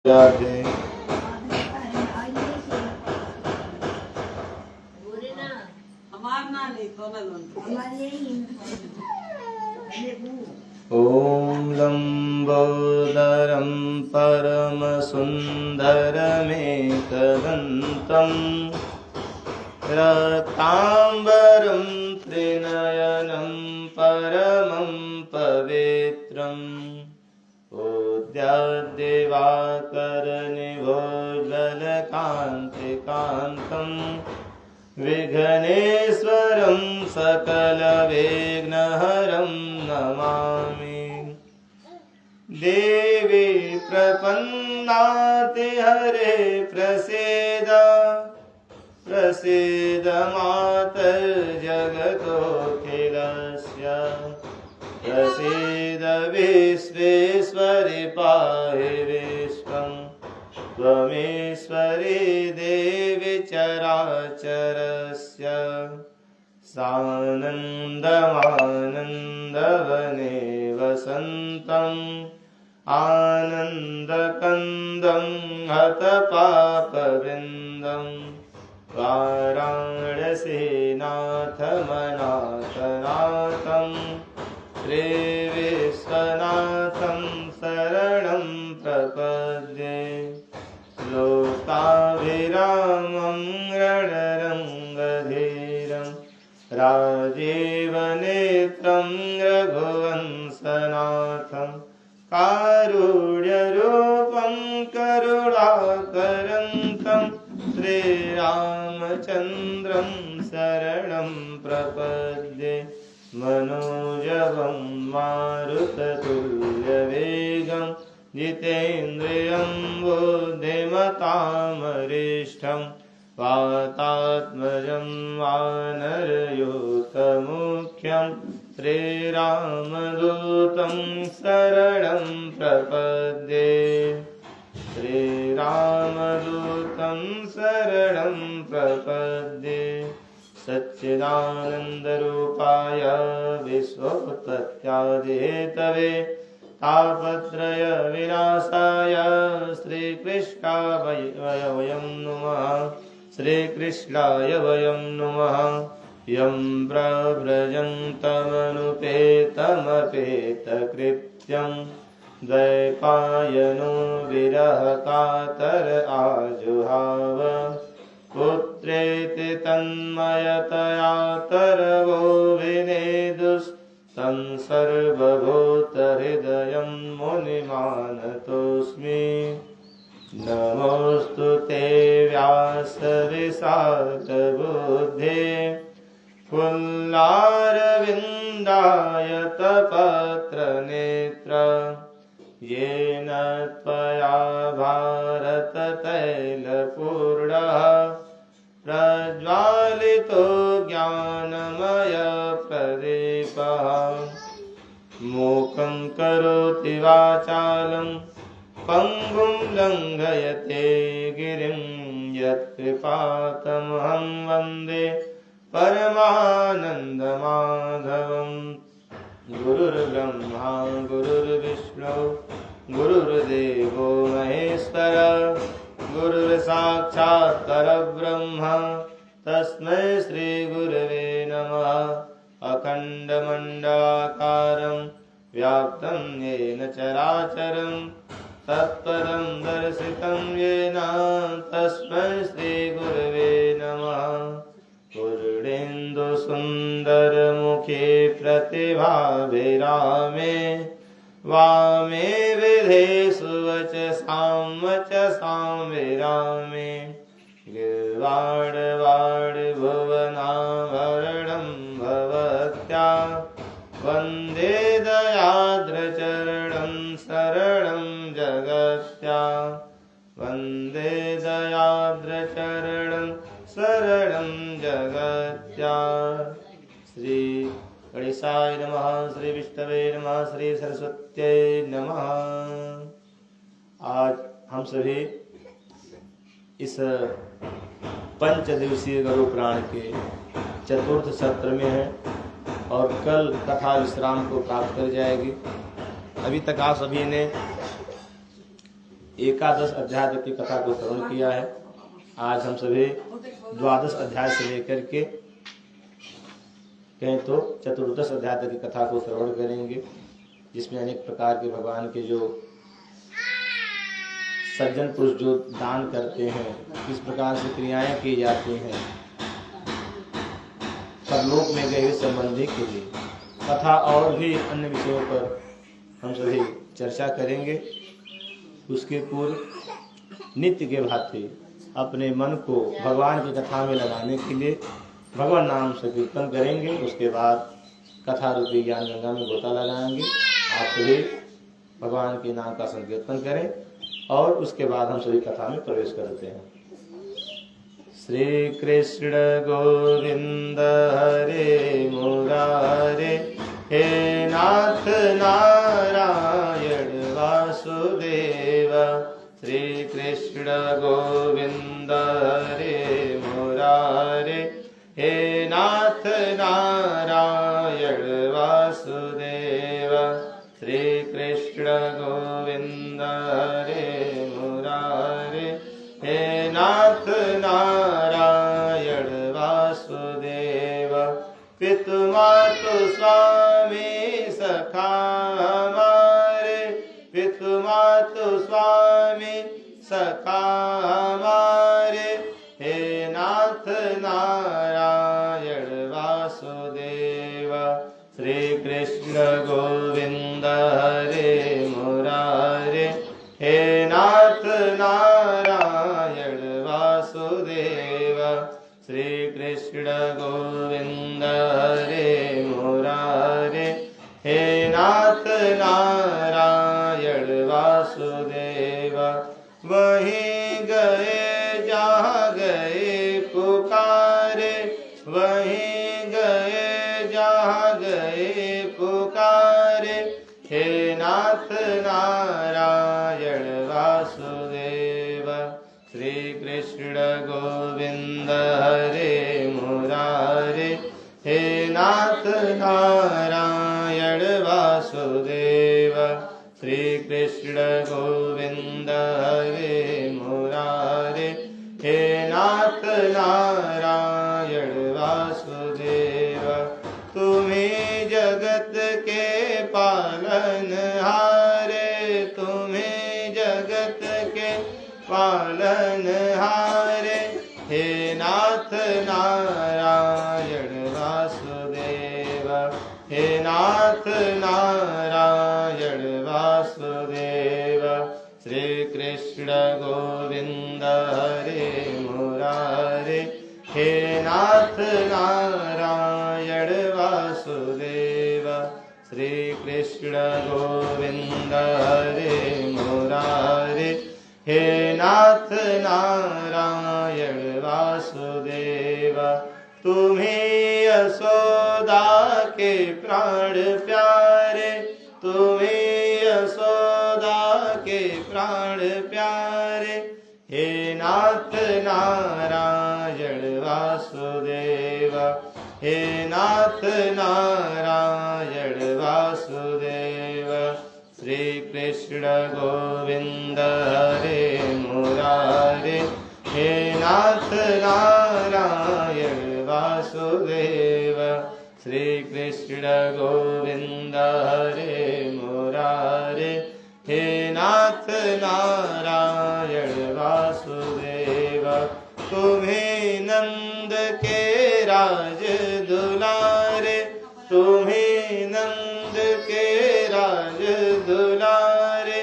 राधे। ॐ लम्बोदरं परमसुन्दरमेकदन्तं रताम्बरं त्रिनयनं परमं पवित्रम् उद्याद्दिवाकरनिभोज्वलकान्तिकान्तं विघ्नेश्वरं सकलविघ्नहरं नमामि। देवी प्रपन्नातिहरे प्रसीद प्रसीद मातर्जगतोऽखिलस्य प्रसीद विश्वेश्वरि पाहि विश्वं त्वमेश्वरी देवी चराचरस्य सानन्दमानन्दवने वसन्तम् आनन्दकन्दं हतपापवृन्दं वाराणसीनाथमनाथनाथं श्रीविश्वनाथं शरणं प्रपद्ये। लोकाभिरामं रणरङ्गधीरं राजीवनेत्रं रघुवंशनाथं कारुण्यरूपं करुणाकरन्तं श्रीरामचन्द्रं शरणं प्रपद्ये। मनोजवं मारुततुल्यवेगं जितेन्द्रियं बुद्धिमतामरिष्ठं वातात्मजं वानरयूथमुख्यं श्रीरामदूतं शरणं प्रपद्ये। श्रीरामदूतं शरणं प्रपद्ये। सच्चिदानन्दरूपाय विश्वोत्पत्त्यादिहेतवे तापत्रय विनाशाय श्रीकृष्णाय वयं नमः। श्रीकृष्णाय वयं नमः। यं प्रव्रजन्तमनुपेतमपेतकृत्यं द्वैपायनो विरहकातर आजुहाव पुत्रेति तन्मयतया तरवो विनेदुस्तं सर्वभूतहृदयं मुनिमानतोऽस्मि। नमोऽस्तु ते व्यासविशालबुद्धे फुल्लारविन्दायतपत्रनेत्र येन त्वया भारततैलपूर्णः प्रज्वालितो ज्ञानमयप्रदीपः। मूकं करोति वाचालं पङ्गुं लङ्घयते गिरिं यत्कृपातमहं वन्दे परमानन्दमाधवम्। गुरुर्ब्रह्मा गुरुर्विष्णु गुरुर्देवो महेश्वर गुरुर्साक्षात् परब्रह्म तस्मै श्रीगुरवे नमः। अखण्डमण्डलाकारं व्याप्तं येन चराचरं तत्पदं दर्शितं येन तस्मै श्रीगुरवे नमः। पूर्णेन्दुसुन्दरमुखे प्रतिभाभिरामे वामे विधेषु वचसां वचसां विरामे। गिर्वाणवाणभुवनाभरणं भवत्या वन्दे दयाद्रचरणं शरणं जगत्या। वन्दे दयाद्रचरणं शरणं जगत्या। श्री गणेशाय नमः। श्री विष्णवे नमः। श्री सरस्वत्यै नमः। आज हम सभी इस पंचदिवसीय गरुड़ पुराण के चतुर्थ सत्र में हैं और कल कथा विश्राम को प्राप्त कर जाएगी। अभी तक आप सभी ने एकादश अध्याय तक की कथा को श्रवण किया है। आज हम सभी द्वादश अध्याय से लेकर के कहें तो चतुर्दश अध्याय तक की कथा को श्रवण करेंगे, जिसमें अनेक प्रकार के भगवान के जो सज्जन पुरुष जो दान करते हैं, किस प्रकार से क्रियाएं की जाती हैं परलोक में गए संबंधी के लिए, तथा और भी अन्य विषयों पर हम सभी चर्चा करेंगे। उसके पूर्व नित्य के भांति अपने मन को भगवान की कथा में लगाने के लिए भगवान नाम से कीर्तन करेंगे। उसके बाद कथा रूपी ज्ञान गंगा में गोता लगाएंगे। आप सभी भगवान के नाम का संकीर्तन करें और उसके बाद हम सभी कथा में प्रवेश करते हैं। श्री कृष्ण गोविंद हरे मुरारे, हे नाथ नारायण वासुदेव। श्री कृष्ण गोविंद हरे मुरारे, हे नाथ नारायण वासुदेव। श्री कृष्ण गोविंद हरे मुरारे, हे नाथ नारायण वासुदेव। पितु मातु स्वामी सखा हमारे, पितु मातु स्वामी सखा हमारे, हे नाथ नारायण वासुदेव। श्री कृष्ण गोविंद हरे मुरारे, हे नाथ नारायण वासुदेव। श्री कृष्ण गोविंद हरे मुरारे, हे नाथ नारायण वासुदेव। वहीं गए जहाँ गए पुकारे, वहीं गए जहाँ गए पुकारे, हे नाथ नारायण वासुदेव। श्री कृष्ण गोविंद हरे मुरारे, हे नाथ नारायण वासुदेव। श्री कृष्ण गोविंद हरे मुरारे, हे नाथ नारायण वासुदेव। तुम्हें जगत के पालन हारे, तुम्हें जगत के पालन हारे, हे नाथ नारायण वासुदेव। हे नाथ नारायण वासुदेव। श्री कृष्ण गोविंद हरे मुरारे, हे नाथ नारायण वासुदेव। श्री कृष्ण गोविंद हरे मुरारे, हे नाथ नारायण वासुदेव। तुम्हें यशोदा के प्राण प्यारे, तुम्हें यशोदा के प्राण प्यारे, हे नाथ नारायण वासुदेव। हे नाथ नारायण वासुदेव। श्री कृष्ण गोविंद हरे मुरारे, हे नाथ नारायण वासुदेव। श्री कृष्ण गोविंद हरे मुरारे, हे नाथ नारायण वासुदेव। तुम्हें नंद के राज दुलारे, तुम्हें नंद के राज दुलारे,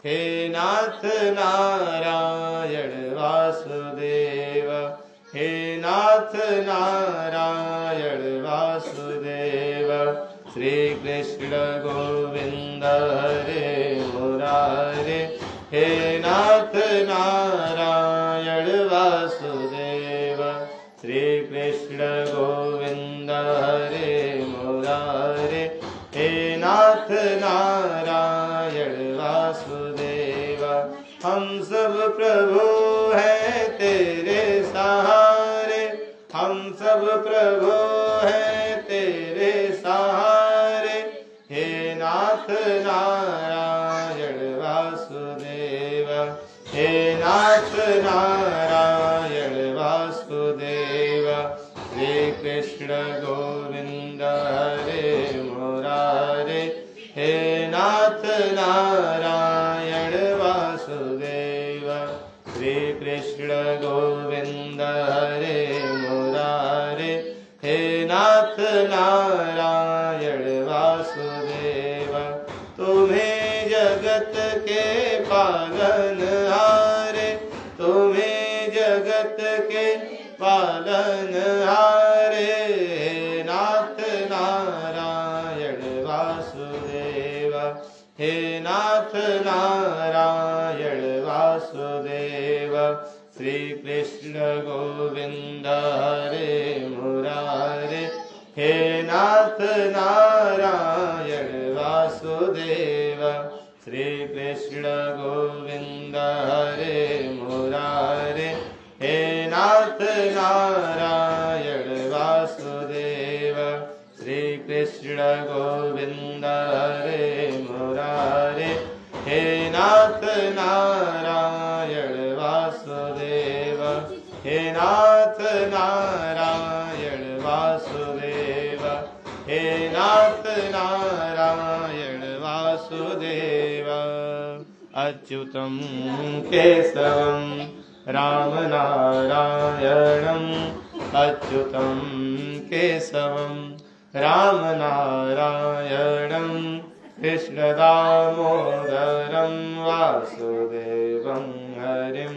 हे नाथ नारायण वासुदेव। हे नाथ नारायण वासुदेव। श्री कृष्ण गोविंद हरे मुरारे, हे नाथ नारायण वासुदेव। श्री कृष्ण गोविंद हरे मुरारे, हे नाथ नारायण वासुदेव। हम सब प्रभु हैं तेरे सहारे, हम सब प्रभु हैं तेरे सहारे, हे नाथ नारायण वासुदेव। नाथ नारायण वासुदेव, श्री कृष्ण गोविंद हरे मुरारे। हे नाथ नारायण वासुदेव, श्री कृष्ण गोविंद हरे मुरारे। हे नाथ नारायण वासुदेव, तुम्हें जगत के पालनहारे, तुम्हें जगत के पालनहारे। हे नाथ नारायण वासुदेव, हे नाथ नारायण वासुदेव, श्री कृष्ण गोविंद हरे मुरारे। हे नाथ नारायण वासुदेव, श्री कृष्ण गोविंद हरे मुरारे। हे नाथ नारायण वासुदेव, श्री कृष्ण गोविंद हरे मुरारे। हे नाथ नारायण वासुदेव, हे नाथ नारायण वासुदेव, हे नाथ नारायण वासुदेव। अच्युतं केशवं राम नारायणं, अच्युतं केशवं राम नारायणं, कृष्ण दामोदरं वासुदेवं हरिं,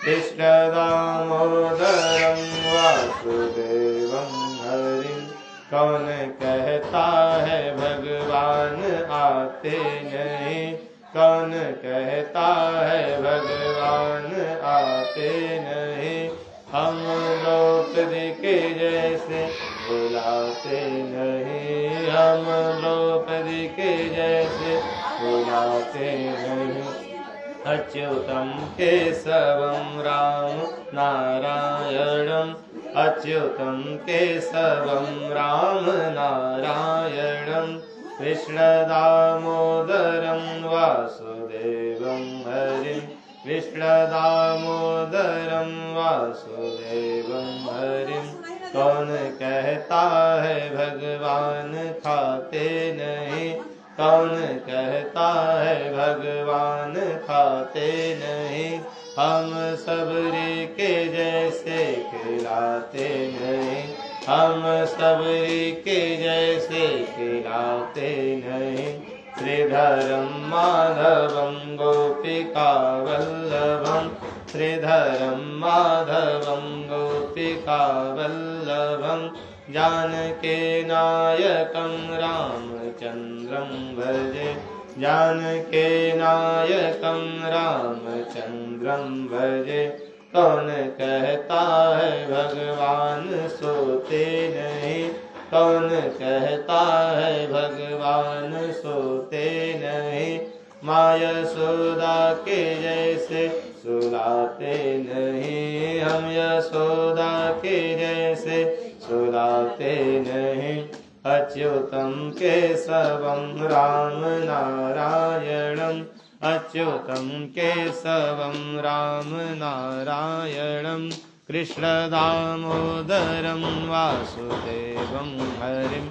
कृष्ण दामोदरं वासुदेवं हरिं। कौन कहता है भगवान आते नहीं, कौन कहता है भगवान आते नहीं। हम द्रौपदी के जैसे बुलाते नहीं, हम द्रौपदी के जैसे बुलाते नहीं। अच्युतं केशवं राम नारायणं, अच्युतं केशवं राम नारायणं, कृष्ण दामोदरं वासुदेवं हरिं, कृष्ण दामोदरं वासुदेवं हरिं। कौन कहता है भगवान खाते नहीं, कौन कहता है भगवान खाते नहीं। हम सबरी के जैसे खिलाते नहीं, हम सबरी के जैसे खिलाते नहीं। श्रीधरं माधवं गोपिका वल्लभं, श्रीधरं माधवं गोपिका वल्लभं, जानकी नायकं रामचन्द्रं भजे, जानकी नायकं रामचन्द्रं भजे। कौन कहता है भगवान सोते नहीं, कौन कहता है भगवान सोते नहीं। माँ यशोदा के जैसे सुलाते नहीं, हम यशोदा के जैसे सुलाते नहीं। अच्युतं केशवं राम नारायणं, अच्युतं केशवं राम नारायणं, कृष्ण दामोदरं वासुदेवं हरिं,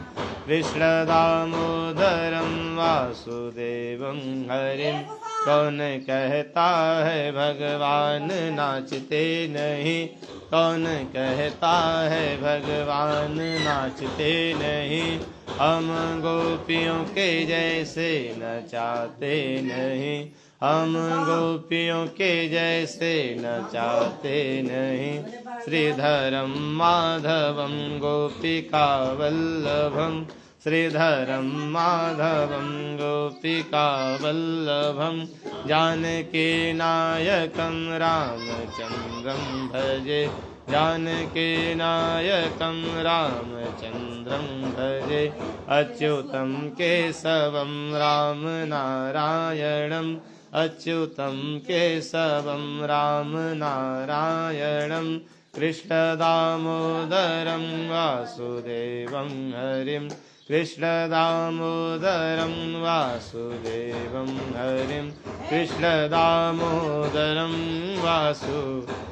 कृष्ण दामोदरं वासुदेवं हरिं। कौन कहता है भगवान नाचते नहीं, कौन कहता है भगवान नाचते नहीं। हम गोपियों के जैसे नचाते नहीं, हम गोपियों के जैसे नचाते नहीं। श्रीधरं माधवं गोपिका वल्लभं, श्रीधरं माधवं गोपिका वल्लभं, जानकी नायकं रामचन्द्रं भजे, जानकी नायकं रामचन्द्रं भजे। अच्युतं केशवं राम नारायणं, अच्युतं केशवं राम नारायणं, कृष्ण दामोदरं वासुदेवं हरिं, कृष्ण दामोदरं वासुदेवं हरिं कृष्ण दामोदरं वासुदेवं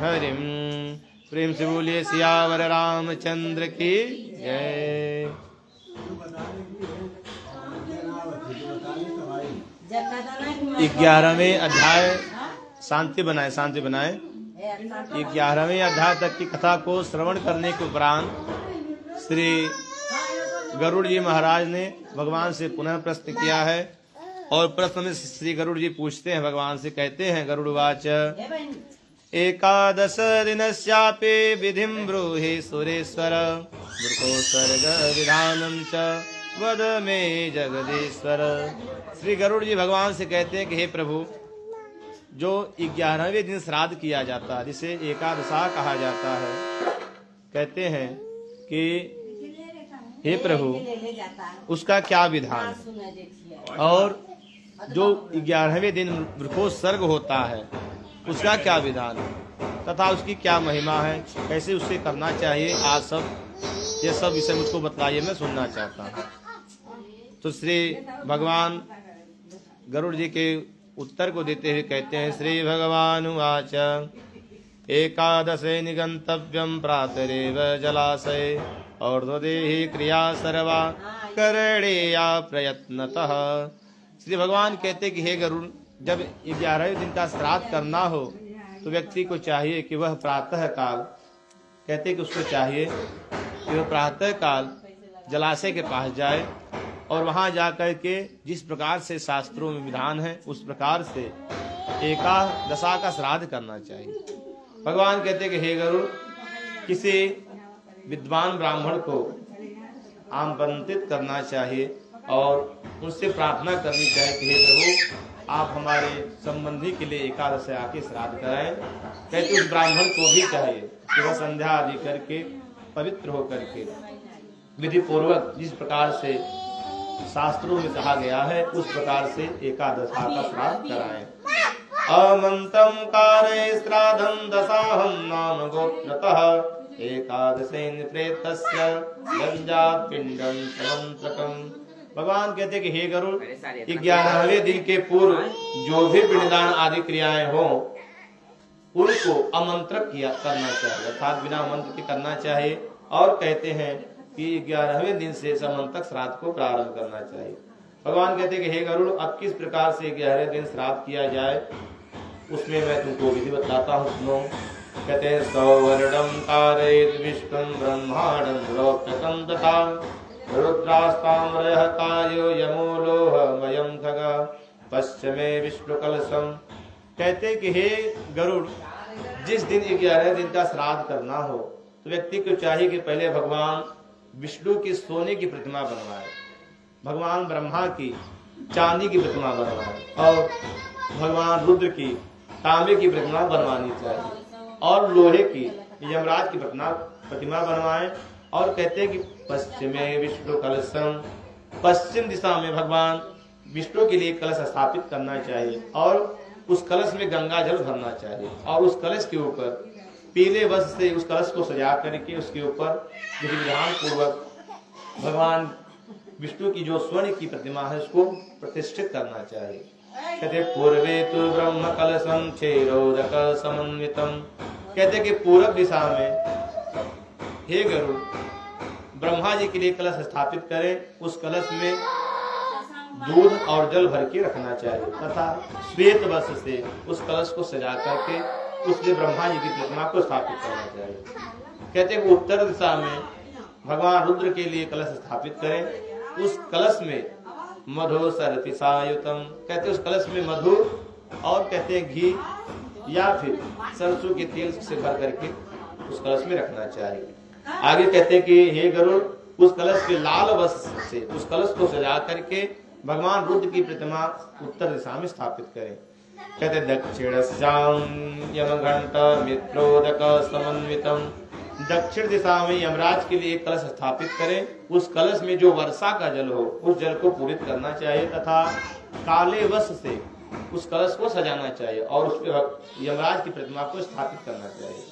हरिं। प्रेम से बोलिए सियावर रामचंद्र की जय। 11वें अध्याय शांति बनाए 11वें अध्याय तक की कथा को श्रवण करने के उपरांत श्री गरुड़ जी महाराज ने भगवान से पुनः प्रश्न किया है। और प्रश्न में श्री गरुड़ जी पूछते हैं भगवान से, कहते हैं गरुड़वाच एकादश दिनस्यापि विधिं ब्रूहि सुरेश्वर सर्ग विधानं च वद मे जगदीश्वर। श्री गरुड़ जी भगवान से कहते हैं कि हे प्रभु, जो 11वें दिन श्राद्ध किया जाता है जिसे एकादशा कहा जाता है, कहते हैं कि हे प्रभु उसका क्या विधान है, और जो 11वें दिन वृकोत्सर्ग होता है उसका क्या विधान है तथा उसकी क्या महिमा है, कैसे उससे करना चाहिए, आज सब ये सब विषय मुझको बताइए, मैं सुनना चाहता हूँ। तो श्री भगवान गरुड़ जी के उत्तर को देते हुए कहते हैं, श्री भगवान उवाच एकादशे निगंतव्यम प्रातरेव जलाशय और्ध्वदेहि क्रिया सर्वा करणीया प्रयत्नतः। श्री भगवान कहते कि हे गरुड़, जब 11वें दिन का श्राद्ध करना हो तो व्यक्ति को चाहिए कि वह प्रातः काल, कहते कि उसको चाहिए कि वह प्रातः काल जलाशय के पास जाए और वहां जाकर के जिस प्रकार से शास्त्रों में विधान है उस प्रकार से एकादशा का श्राद्ध करना चाहिए। भगवान कहते कि हे गरुड़, किसी विद्वान ब्राह्मण को आमंत्रित करना चाहिए और उनसे प्रार्थना करनी चाहिए कि हे प्रभु, आप हमारे संबंधी के लिए एकादशी आके श्राद्ध कराएं। कहते उस ब्राह्मण को भी चाहिए कि वह संध्या आदि करके पवित्र होकर के विधि पूर्वक जिस प्रकार से शास्त्रों में कहा गया है उस प्रकार से एकादशा का श्राद्ध कराएं। अमंतम कारये श्राद्धं दशाहं नाम गोत्रतः एकादशेन प्रेतस्य गंजात पिंडं समंत्रकम्। भगवान कहते कि हे गरुड़, 11वें दिन के पूर्व जो भी पिंडदान आदि क्रियाएं हो उनको आमंत्रित करना चाहिए, अर्थात बिना मंत्र के करना चाहिए। और कहते हैं कि 11वें दिन से समंतक श्राद्ध को प्रारंभ करना चाहिए। भगवान कहते कि हे गरुड़, अब किस प्रकार से 11वें दिन श्राद्ध किया जाए उसमें मैं तुमको विधि बताता हूँ, सुनो। कहते हैं सौवर्णम कारयेत् विष्णुं ब्रह्मांडं लोककं तथा रुद्रास्ताम्रयः कायो यमो लोहमयं खगा पश्चिमे विष्णु कलशम। कहते कि हे गरुड़, जिस दिन 11वें दिन का श्राद्ध करना हो तो व्यक्ति को चाहिए कि पहले भगवान विष्णु की सोने की प्रतिमा बनवाए, भगवान ब्रह्मा की चांदी की प्रतिमा बनवाए और भगवान रुद्र की तांबे की प्रतिमा बनवानी चाहिए और लोहे की यमराज की प्रतिमा बनवाए। और कहते हैं कि पश्चिमे विष्णु कलशम, पश्चिम दिशा में भगवान विष्णु के लिए कलश स्थापित करना चाहिए और उस कलश में गंगा जल भरना चाहिए और उस कलश के ऊपर पीले वस्त्र से उस कलश को सजा करके उसके ऊपर विधि विधान पूर्वक भगवान विष्णु की जो स्वर्ण की प्रतिमा है उसको प्रतिष्ठित करना चाहिए। कहते पूर्वे तो ब्रह्म कलशम क्षीरोदक समन्वितम। कहते कि पूर्व दिशा में हे गरुड़, ब्रह्मा जी के लिए कलश स्थापित करें, उस कलश में दूध और जल भर के रखना चाहिए तथा श्वेत वस्त्र से उस कलश को सजा करके उसमें ब्रह्मा जी की प्रतिमा को स्थापित करना चाहिए। कहते हैं उत्तर दिशा में भगवान रुद्र के लिए कलश स्थापित करें, उस कलश में मधु सरति सायुतम। कहते उस कलश में मधु और कहते हैं घी या फिर सरसों के तेल से भर करके उस कलश में रखना चाहिए। आगे कहते हैं कि हे गरुड़, उस कलश के लाल वस्त्र से उस कलश को सजा करके भगवान रुद्र की प्रतिमा उत्तर दिशा में स्थापित करें। कहते दक्षिणास्याम यमघंट मित्रोदक समन्वितम। दक्षिण दिशा में यमराज के लिए एक कलश स्थापित करें, उस कलश में जो वर्षा का जल हो उस जल को पूरित करना चाहिए तथा काले वस्त्र से उस कलश को सजाना चाहिए और उस पर यमराज की प्रतिमा को स्थापित करना चाहिए।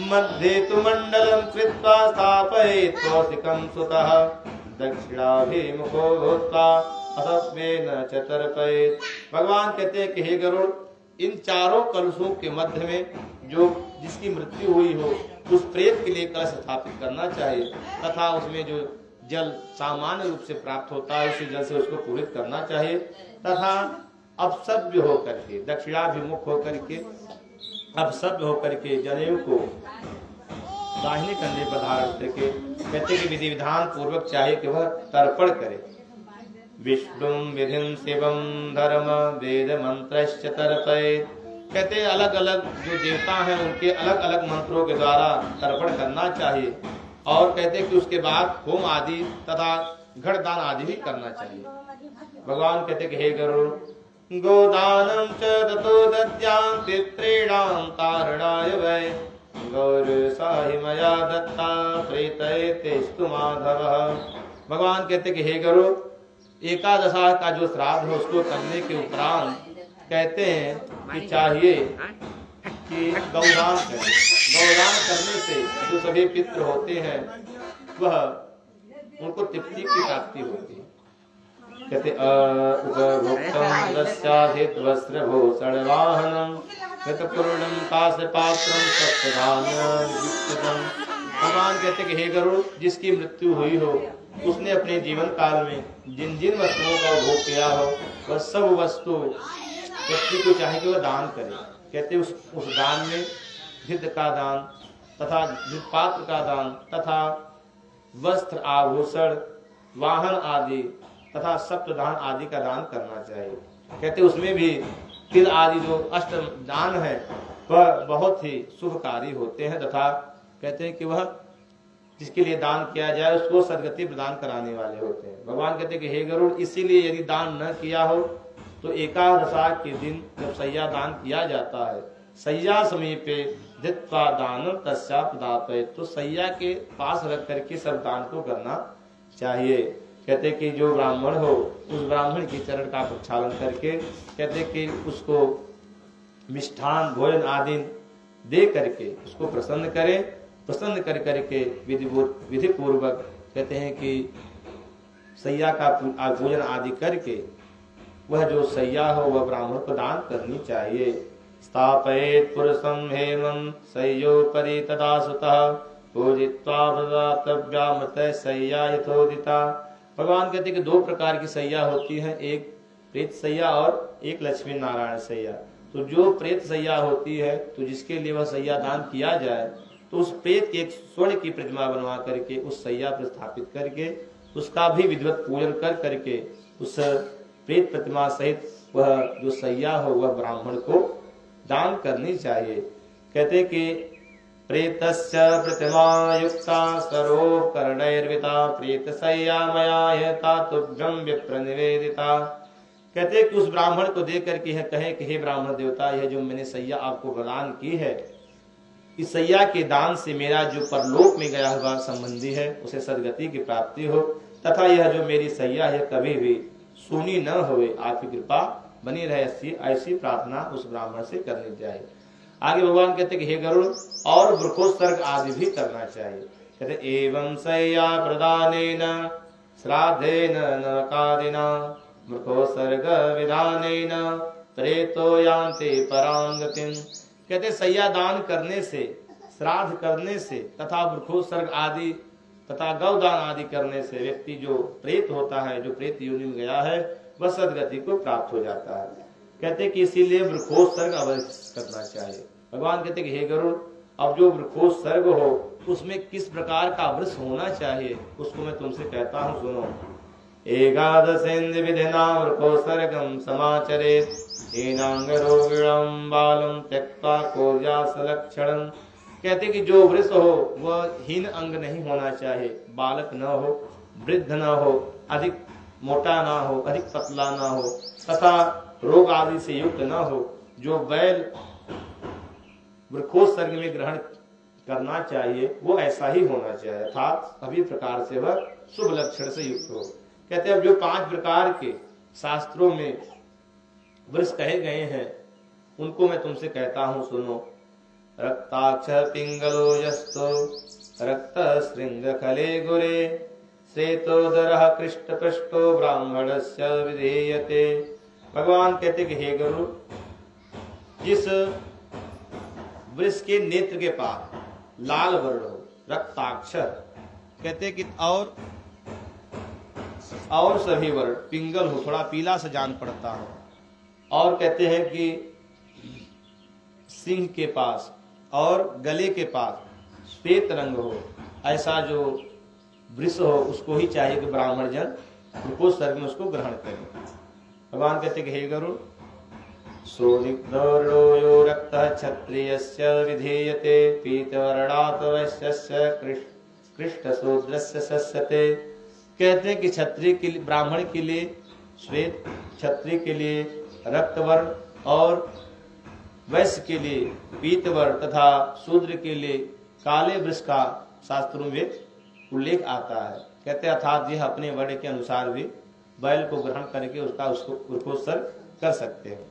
मध्ये तु मंडलम कृत्वा स्थापयित्वौसिकं सुतः दक्षिणाभिमुखो भूत्वा असस्मेन च तर्पयेत्। भगवान कहते हैं कि हे गरुड़, इन चारों कलशों के मध्य में जो जिसकी मृत्यु हुई हो उस प्रेत के लिए कलश स्थापित करना चाहिए तथा उसमें जो जल सामान्य रूप से प्राप्त होता है उसी जल से उसको पूरित करना चाहिए तथा अपसभ्य होकर के दक्षिणाभिमुख होकर के अपसभ्य होकर के जनेऊ को दाहिने कंधे पर धारण करके कहते कि विधि विधान पूर्वक चाहिए कि वह तर्पण करे। विष्णु विधिं शिवं धर्म वेद मंत्रश्च तर्पयेत्। कहते अलग अलग जो देवता हैं उनके अलग अलग मंत्रों के द्वारा तर्पण करना चाहिए और कहते कि उसके बाद होम आदि तथा घटदान आदि भी करना चाहिए। भगवान कहते कि हे गरुड़, गोदानं च ततो दद्यां पितॄणां तारणाय वै गौरसाहि मया दत्ता प्रेतयेतेस्तु माधवः। भगवान कहते कि हे गरुड़, एकादशा का जो श्राद्ध है उसको करने के उपरांत कहते हैं कि चाहिए कि गौदान करें। गौदान करने से जो सभी पितृ होते हैं वह उनको तृप्ति की प्राप्ति होती है। कहते उपभोक्तम दस्याधित वस्त्र भूषण वाहनम गतपूर्णम काशपात्रम सत्यदानयुक्तम। भगवान कहते कि हे गरुड़, जिसकी मृत्यु हुई हो उसने अपने जीवन काल में जिन जिन वस्तुओं का उपभोग किया हो वह सब वस्तु व्यक्ति को चाहे कि वह दान करे। कहते उस दान में घृत का दान तथा पात्र का दान तथा वस्त्र आभूषण वाहन आदि तथा सप्तदान आदि का दान करना चाहिए। कहते उसमें भी तिल आदि जो अष्ट दान है वह बहुत ही शुभकारी होते हैं तथा कहते हैं कि वह जिसके लिए दान किया जाए उसको सदगति प्रदान कराने वाले होते हैं। भगवान कहते हैं कि हे गरुड़, इसीलिए यदि दान न किया हो तो एकादशा के दिन जब सैया दान किया जाता है सैया समीपे धित्वा दान तस्या प्रदापयेत्, तो सैया के पास रख करके सब दान को करना चाहिए। कहते कि जो ब्राह्मण हो उस ब्राह्मण के चरण का प्रक्षालन करके कहते कि उसको मिष्ठान भोजन आदि दे करके उसको प्रसन्न करे। प्रसन्न कर करके विधि पूर्वक कहते हैं कि सैया का भोजन आदि करके वह जो सैया हो वह ब्राह्मण को दान करनी चाहिए। स्थापयेत् पुरुषं हेमं सय्योपरि तदा सुतः पूजित्वा प्रदातव्यामृतः सैया यथोदिता। भगवान कहते कि दो प्रकार की सैया होती है, एक प्रेत सैया और एक लक्ष्मी नारायण सैया। तो जो प्रेत सैया होती है तो जिसके लिए वह सैया दान किया जाए तो उस प्रेत की एक स्वर्ण की प्रतिमा बनवा करके उस सैया पर स्थापित करके उसका भी विधिवत पूजन कर करके उस प्रेत प्रतिमा सहित वह जो सैया हो वह ब्राह्मण को दान करनी चाहिए। कहते कि प्रेतस्य प्रतिमा युक्ता सर्वोपकरणैर्विता प्रेत सैया मया यथा तुभ्यं विप्र निवेदिता। कहते कि उस ब्राह्मण को देख करके यह कहे कि हे ब्राह्मण देवता, यह जो मैंने सैया आपको प्रदान की है इस सैया के दान से मेरा जो परलोक में गया हुआ संबंधी है उसे सदगति की प्राप्ति हो तथा यह जो मेरी सैया है कभी भी सूनी न होवे, आपकी कृपा बनी रहे, ऐसी प्रार्थना उस ब्राह्मण से करनी चाहिए। आगे भगवान कहते कि हे गरुड़, और वृक्षोत्सर्ग आदि भी करना चाहिए। कहते एवं सैया प्रदानेन श्राद्धेन नरकादिना वृक्षोत्सर्ग विधानेन प्रेतो यान्ति परां गतिं। कहते सैया दान करने से, श्राद्ध करने से तथा वृक्षोत्सर्ग आदि तथा गौदान आदि करने से व्यक्ति जो प्रेत होता है, जो प्रेत योनि में गया है, वह सदगति को प्राप्त हो जाता है। कहते कि इसीलिए वृक्षोत्सर्ग अवश्य करना चाहिए। भगवान कहते कि हे गरुड़, अब जो वृक्षोत्सर्ग हो उसमें किस प्रकार का वृक्ष होना चाहिए उसको मैं तुमसे कहता हूँ, सुनो। एकादशेन्द्र विधिना वृक्षोत्सर्गं समाचरेत् हीनांगरोगिणं बालं त्यक्त्वा कोर्यासलक्षणं। कहते कि जो वृक्ष हो वह हीन अंग नहीं होना चाहिए, बालक न हो, वृद्ध न हो, अधिक मोटा ना हो, अधिक पतला ना हो तथा रोग आदि से युक्त न हो। जो बैल वृक्षोत्सर्ग में ग्रहण करना चाहिए वो ऐसा ही होना चाहिए, अर्थात सभी प्रकार से वह शुभ लक्षण से युक्त हो। कहते हैं जो 5 प्रकार के शास्त्रों में वृक्ष कहे गए हैं उनको मैं तुमसे कहता हूं, सुनो। रक्ताक्ष पिंगलो यस्तो रक्त श्रृंगखले गुरे श्वेतोदरः कृष्टपृष्ठो ब्राह्मणस्य विधेयते। भगवान कहते कि हे गुरु, जिस वृक्ष के नेत्र के पास लाल वर्ण हो, रक्ताक्ष कहते कि और सभी वर्ण पिंगल हो, थोड़ा पीला सा जान पड़ता हो, और कहते हैं कि सिंह के पास और गले के पास श्वेत रंग हो, ऐसा जो वृक्ष हो उसको ही चाहिए कि ब्राह्मण जन उनको सर्ग में उसको ग्रहण करें। भगवान कहते कि हे गुरु, सोदिग्धवर्णो यो रक्तः क्षत्रियस्य विधेयते पीतवर्णात् वैश्यस्य कृष्टशूद्रस्य शस्यते। कहते हैं कि क्षत्रिय के लिए, ब्राह्मण के लिए श्वेत, क्षत्रिय के लिए रक्तवर्ण और वैश्य के लिए पीतवर्ण तथा शूद्र के लिए काले वृक्ष का शास्त्रों में उल्लेख आता है। कहते अर्थात यह अपने वर्ण के अनुसार भी बैल को ग्रहण करके उसको सर्ग कर सकते हैं।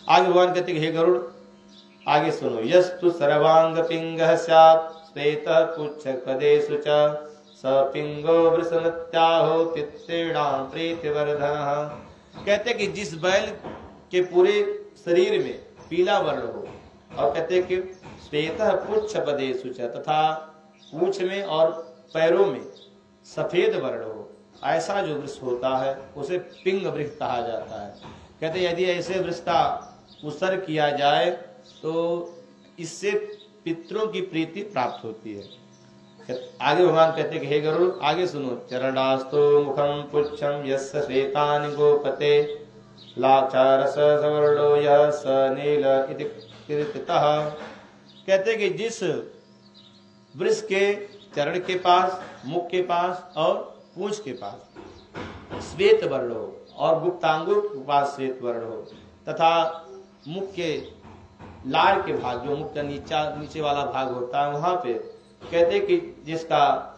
आगे भगवान कहते हे गरुड़, आगे सुनो, यस्तु सर्वांग पिंगः स्यात् श्वेतः पुच्छपदेषु च स पिंगो वृषमत्याहो पित्तेणां प्रीतिवर्धनः। कहते कि जिस बैल के पूरे शरीर में पीला वर्ण हो, और कहते कि श्वेतः पुच्छपदेषु च तथा पूंछ में और पैरों में सफेद वर्ण हो, ऐसा जो वृक्ष होता है उसे पिंग वृक्ष कहा जाता है। कहते यदि ऐसे वृक्ष का उत्सर्ग किया जाए तो इससे पितरों की प्रीति प्राप्त होती है। आगे भगवान कहते कि हे गरुड़, आगे सुनो, चरणास्तो मुखम पुच्छम यस्य श्वेतानि गोपते लाक्षारस सवर्णो यः स नील इति कीर्तितः। कहते कि जिस वृक्ष के चरण के पास, मुख के पास और पूंछ के पास श्वेत वर्ण हो और गुप्तांगों के पास श्वेत वर्ण हो तथा मुख के लाड़ के भाग, जो मुख का नीचे वाला भाग होता है, वहां पे कहते कि जिसका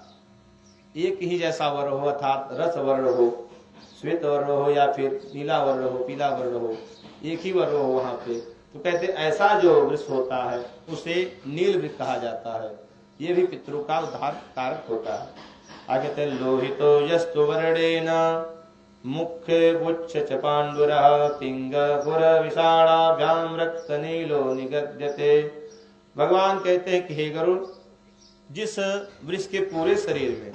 एक ही जैसा वर्ण हो, अर्थात रस वर्ण हो, श्वेत वर्ण हो या फिर नीला वर्ण हो, पीला वर्ण हो, एक ही वर्ण हो वहां पे, तो कहते ऐसा जो वृक्ष होता है उसे नील वृक्ष कहा जाता है। ये भी पितरों का उद्धार कारक होता है। आगे कहते लोहितो यस्तु वर्णेन मुख्य पुच्छ च पाण्डुरः पिंगपुर विषाणाभ्याम रक्त नीलो निगद्यते। भगवान कहते हैं कि हे गरुड़, जिस वृक्ष के पूरे शरीर में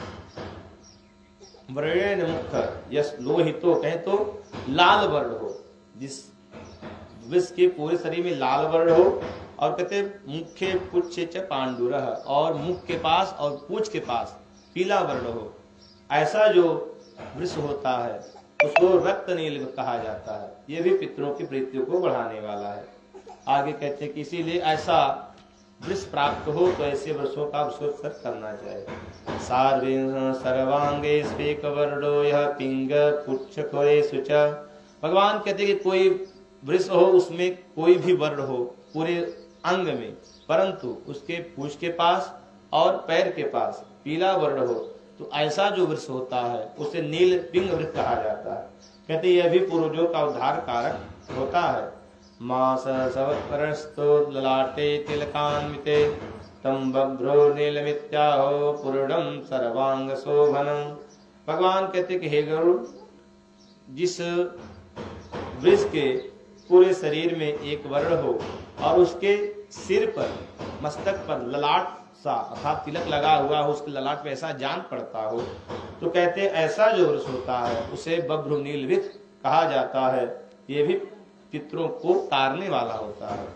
वर्णेन मुख्य यस लोहितो कहे तो लाल वर्ण हो, जिस वृक्ष के पूरे शरीर में लाल वर्ण हो, और कहते मुख्य पुच्छ च पाण्डुरः और मुख के पास और पूंछ के पास पीला वर्ण हो, ऐसा जो वृक्ष होता है उसको रक्त नील कहा जाता है। ये भी पितरों की प्रीतियों को बढ़ाने वाला है। आगे कहते हैं कि इसीलिए ऐसा वृक्ष प्राप्त हो तो ऐसे वृक्षों का वृक्षोत्सर्ग करना चाहिए। सार्वेण सर्वांगे स्वेक वर्णो यह पिंग पुच्छ कोरेषु च। भगवान कहते कि कोई वृक्ष हो उसमें कोई भी वर्ण हो पूरे अंग में, परंतु उसके पूंछ के पास और पैर के पास पीला वर्ण हो, तो ऐसा जो वृक्ष होता है उसे नील पिंग वृक्ष कहा जाता है। कहते यह भी पूर्वजों का उद्धार कारक होता है। मास सवत्परस्तो ललाटे तिलकान्विते तम बभ्रो नीलमित्याहो पूर्णम सर्वांग शोभनम। भगवान कहते कि हे गरुड़, जिस वृक्ष के पूरे शरीर में एक वर्ण हो और उसके सिर पर, मस्तक पर ललाट सा अर्थात तिलक लगा हुआ हो, उसके ललाट पे ऐसा जान पड़ता हो, तो कहते हैं ऐसा जो वृक्ष होता है उसे बभ्रु नील वृक्ष कहा जाता है। ये भी पितरों को तारने वाला होता है।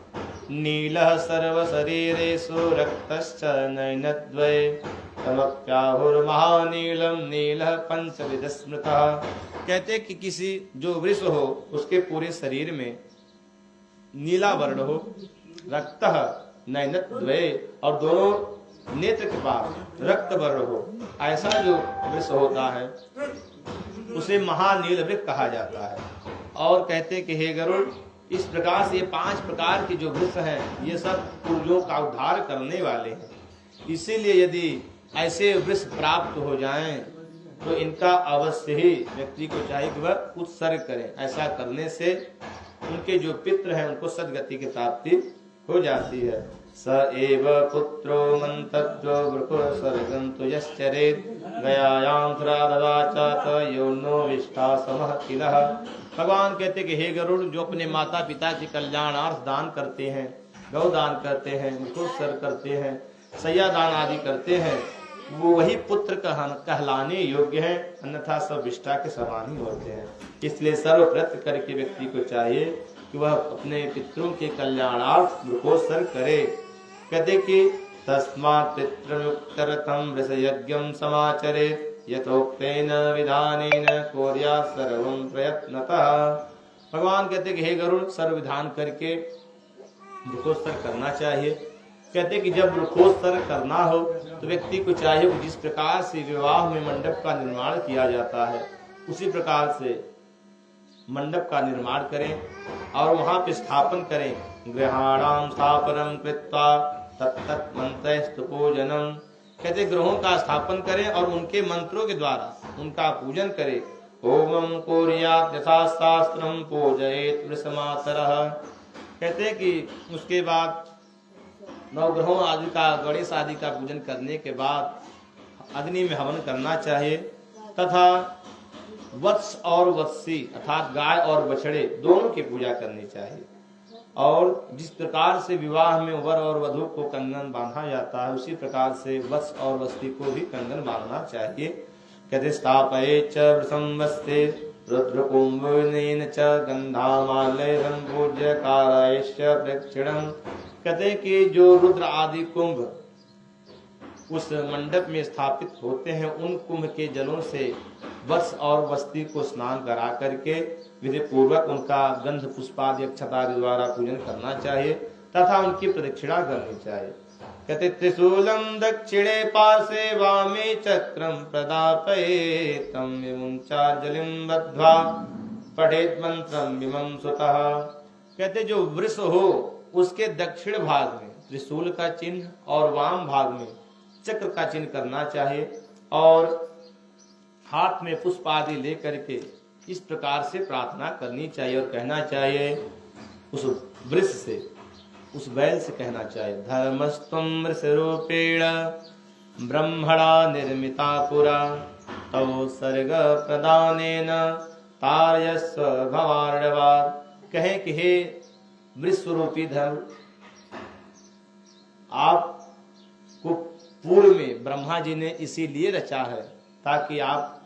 नीलः सर्व शरीरेषु रक्तश्च नयनद्वये तमप्याहुर्महानीलम नीलः पंचविध स्मृतः। कहते कि किसी जो वृक्ष हो उसके पूरे शरीर में नीला वर्ण हो, रक्तः नयनद्वये और दोनों नेत्र के पास रक्त वर्ण हो, ऐसा जो वृक्ष होता है उसे महानील वृक्ष कहा जाता है। और कहते कि हे गरुड़, इस प्रकार से ये 5 प्रकार के जो वृक्ष हैं ये सब पूर्वजों का उद्धार करने वाले हैं। इसीलिए यदि ऐसे वृक्ष प्राप्त हो जाएं तो इनका अवश्य ही व्यक्ति को चाहिए कि वह उत्सर्ग करें। ऐसा करने से उनके जो पितृ हैं उनको सदगति की प्राप्ति हो जाती है। स एव पुत्रो मंतव्यो वृकुसर्गं तु यश्चरेत् गयायां श्राद्धवाचा तयोर्नो विष्ठा समः किलः। भगवान कहते कि हे गरुड़, जो अपने माता पिता के कल्याणार्थ दान करते हैं, गौ दान करते हैं, वृकुसर्ग करते हैं, सैया दान आदि करते हैं, वो वही पुत्र कहलाने योग्य है, अन्यथा सब विष्ठा के समान ही होते हैं। इसलिए सर्वप्रयत्न करके व्यक्ति को चाहिए कि वह अपने पितरों के कल्याणार्थ वृकोत्सर्ग करे। कहते कि तस्मात् पितृमुक्तरतं वृषयज्ञं समाचरेत् यथोक्तेन विधानेन कुर्यात् सर्वं प्रयत्नतः। भगवान कहते कि हे गरुड़, सर्व विधान करके वृकोत्सर्ग करना चाहिए। कहते कि जब वृकोत्सर्ग करना हो तो व्यक्ति को चाहिए कि जिस प्रकार से विवाह में मंडप का निर्माण किया जाता है उसी प्रकार से मंडप का निर्माण करें और वहां पे स्थापन करें। गृहाणाम स्थापनम कृत्वा तत्तत् मंत्रस्तु पूजनम। कहते ग्रहों का स्थापन करें और उनके मंत्रों के द्वारा उनका पूजन करें। ओमं कुर्यात् यथा शास्त्रम पूजयेत् वृषमातरः। कहते कि उसके बाद नवग्रहों आदि का, गणेश आदि का पूजन करने के बाद अग्नि में हवन करना चाहिए तथा वत्स और वत्सी अर्थात गाय और बछड़े दोनों की पूजा करनी चाहिए। और जिस प्रकार से विवाह में वर और वधू को कंगन बांधा जाता है उसी प्रकार से वत्स और वस्ती को भी कंगन बांधना चाहिए। कहते स्थापये च वृषंवस्ते रुद्रकुंभेन च गंधामाल्यं पूज्यकारयश्च प्रदक्षिणम्। कहते हैं कि जो रुद्र आदि कुंभ उस मंडप में स्थापित होते हैं उन कुंभ के जलों से वत्स और वस्ती को स्नान करा करके विधि पूर्वक उनका गंध पुष्पादि अक्षता द्वारा पूजन करना चाहिए तथा उनकी प्रदक्षिणा करनी चाहिए। कहते त्रिशूलम दक्षिणे पार्श्वे वामे चक्रम प्रदापयेत् तं विमुञ्चार्जलिं बद्ध्वा पठेत् मंत्रं विमं सुतः। कहते जो वृष हो उसके दक्षिण भाग में त्रिशूल का चिन्ह और वाम भाग में चक्र का चिन्ह करना चाहिए और हाथ में पुष्प आदि लेकर के इस प्रकार से प्रार्थना करनी चाहिए और कहना चाहिए उस वृष से, उस बैल से कहना चाहिए धर्मस्त्वं वृषरूपेण ब्रह्मणा निर्मिता पुरा तव सर्ग प्रदानेन तारयस्व भवार्णवात्। कहे कि हे वृषरूपी धर्म, आपको पूर्व में ब्रह्मा जी ने इसीलिए रचा है ताकि आप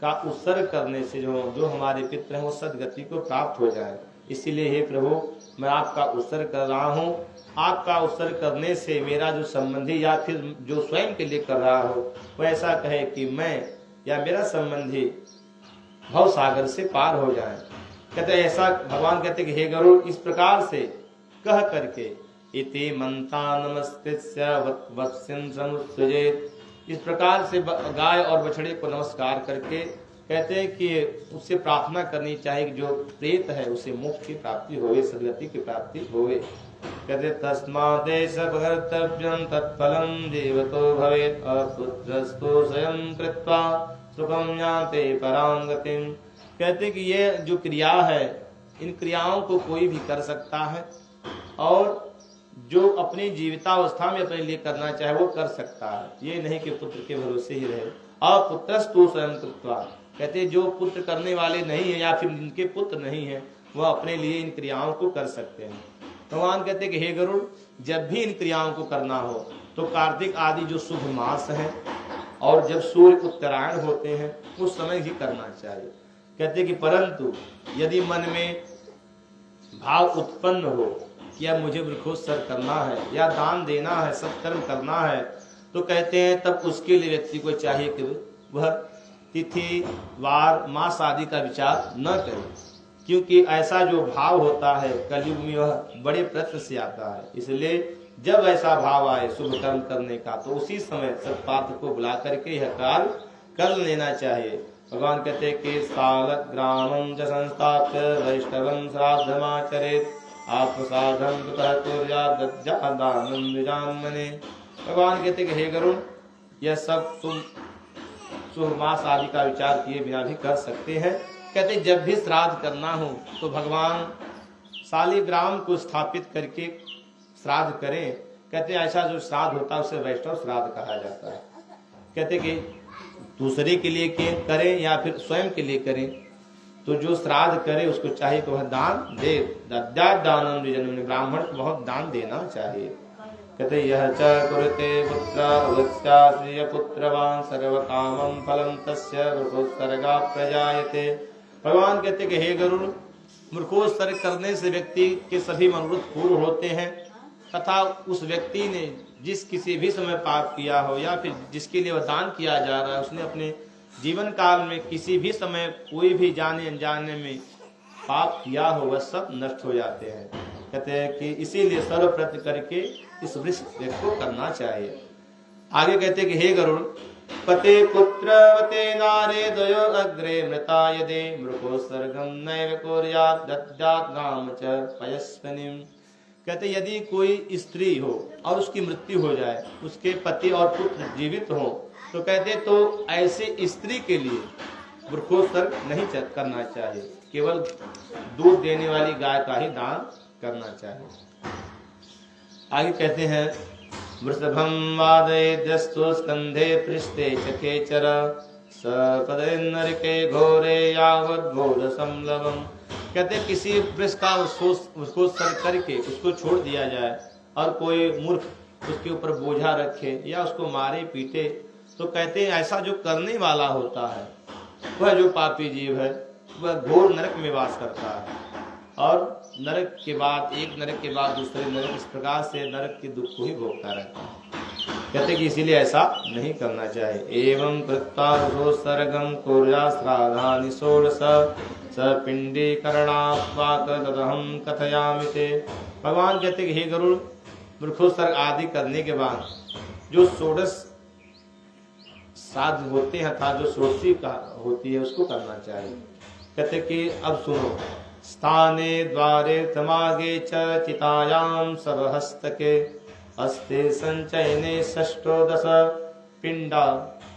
का उत्सर्ग करने से जो हमारे पितृ हैं वो सदगति को प्राप्त हो जाए। इसीलिए हे प्रभु, मैं आपका उत्सर्ग कर रहा हूँ। आपका उत्सर्ग करने से मेरा जो संबंधी या फिर जो स्वयं के लिए कर रहा हो वो ऐसा कहे कि मैं या मेरा संबंधी भव सागर से पार हो जाए। कहते ऐसा भगवान कहते कि हे गरुड़, इस प्रकार से कह करके इति मंता नमस्कृत्य वत्स्यं समुत्सृजेत्। इस प्रकार से गाय और बछड़े को नमस्कार करके कहते हैं कि उससे प्रार्थना करनी चाहिए कि जो प्रेत है उसे मोक्ष की प्राप्ति होवे, सद्गति की प्राप्ति होवे। कहते तस्मादेश भगर्तव्यं तत्फलं देवतो भवेत् अपुत्रस्तु स्वयं कृत्वा सुखं यान्ते परां गतिम्। कहते कि ये जो क्रिया है इन क्रियाओं को कोई भी कर सकता है और जो अपनी जीवितावस्था में अपने लिए करना चाहे वो कर सकता है। ये नहीं कि पुत्र के भरोसे ही रहे। अपुत्रस्तु स्वयं कृत्वा, कहते जो पुत्र करने वाले नहीं है या फिर जिनके पुत्र नहीं है वह अपने लिए इन क्रियाओं को कर सकते हैं। भगवान कहते कि हे गरुड़, जब भी इन क्रियाओं को करना हो तो कार्तिक आदि जो शुभ मास है और जब सूर्य उत्तरायण होते हैं उस समय ही करना चाहिए। कहते कि परंतु यदि मन में भाव उत्पन्न हो कि अब मुझे वृक्षोत्सर्ग करना है या दान देना है, सत्कर्म करना है, तो कहते हैं तब उसके लिए व्यक्ति को चाहिए कि वह तिथि वार मास आदि का विचार न करे, क्योंकि ऐसा जो भाव होता है कलयुग में वह बड़े प्रयत्न से आता है। इसलिए जब ऐसा भाव आए शुभ कर्म करने का तो उसी समय सत्पात्र को बुला करके यह कार्य कर लेना चाहिए। भगवान कहते हैं कि सालग्रामं च संस्थाप्य वैष्णवं श्राद्धमाचरेत् आत्मसाधं कुतः कुर्यात् दद्यादानं द्विजान्मने। भगवान कहते हैं कि हे गरुड़, यह सब शुभ मास आदि का विचार किए बिना भी कर सकते हैं। कहते जब भी श्राद्ध करना हो तो भगवान शालिग्राम को स्थापित करके श्राद्ध करें। कहते ऐसा जो श्राद्ध होता है उसे वैष्णव श्राद्ध कहा जाता है। कहते कि दूसरे के लिए करें या फिर स्वयं के लिए करें, तो जो श्राद्ध करे उसको चाहिए कि वह दान दे। दानम द्विजन्म, ब्राह्मण को बहुत दान देना चाहिए। कहते यह च कुरुते पुत्र पुत्रवान सर्व कामम फलम तस्य वृकोत्सर्गा प्रजायते। भगवान कहते कि हे गरुड़, वृकोत्सर्ग करने से व्यक्ति के सभी मनोरथ पूर्ण होते हैं, तथा उस व्यक्ति ने जिस किसी भी समय पाप किया हो या फिर जिसके लिए वह दान किया जा रहा है, उसने अपने जीवन काल में किसी भी समय कोई भी जाने अनजाने में पाप किया हो, वह सब नष्ट हो जाते हैं। कहते हैं कि इसीलिए सर्वप्रयत्न करके इस वृक्ष को करना चाहिए। आगे कहते हैं कि हे गरुड़, पते पुत्रवते नारे द्वयो अग्रे मृता यदे मृकोत्सर्गं नैव कुर्यात् दद्यात् नाम च पयस्विनीम्। कहते यदि कोई स्त्री हो और उसकी मृत्यु हो जाए, उसके पति और पुत्र जीवित हो, तो कहते तो ऐसे स्त्री के लिए वृकोत्सर्ग नहीं करना चाहिए, केवल दूध देने वाली गाय का ही दान करना चाहिए। आगे कहते हैं वृषभं वादयेद्यस्तु स्कंधे पृष्ठे चकेचर सपदे नरके घोरे यावद् घोर संलवम्। कहते किसी वृक्ष का उसको सर करके उसको छोड़ दिया जाए और कोई मूर्ख उसके ऊपर बोझा रखे या उसको मारे पीटे, तो कहते हैं ऐसा जो करने वाला होता है वह जो पापी जीव है वह घोर नरक में वास करता है, और नरक के बाद एक नरक के बाद दूसरे नरक, इस प्रकार से नरक के दुख को ही भोगता रहता है। कहते कि इसीलिए ऐसा नहीं करना चाहिए। एवं कृत्वार्धोत्सर्गं कुर्यात् श्राद्धानि षोडश सपिंडीकरणात् तदहं कथयामि ते। भगवान कहते कि हे गरुड़, वृक्षोत्सर्ग आदि करने के बाद जो षोडश श्राद्ध होते हैं था, जो षोडशी का होती है, उसको करना चाहिए। कहते कि अब सुनो, स्थाने द्वारे तमागे च चितायां सर्वहस्तके अस्ते संचयने षष्ठोदश पिंडा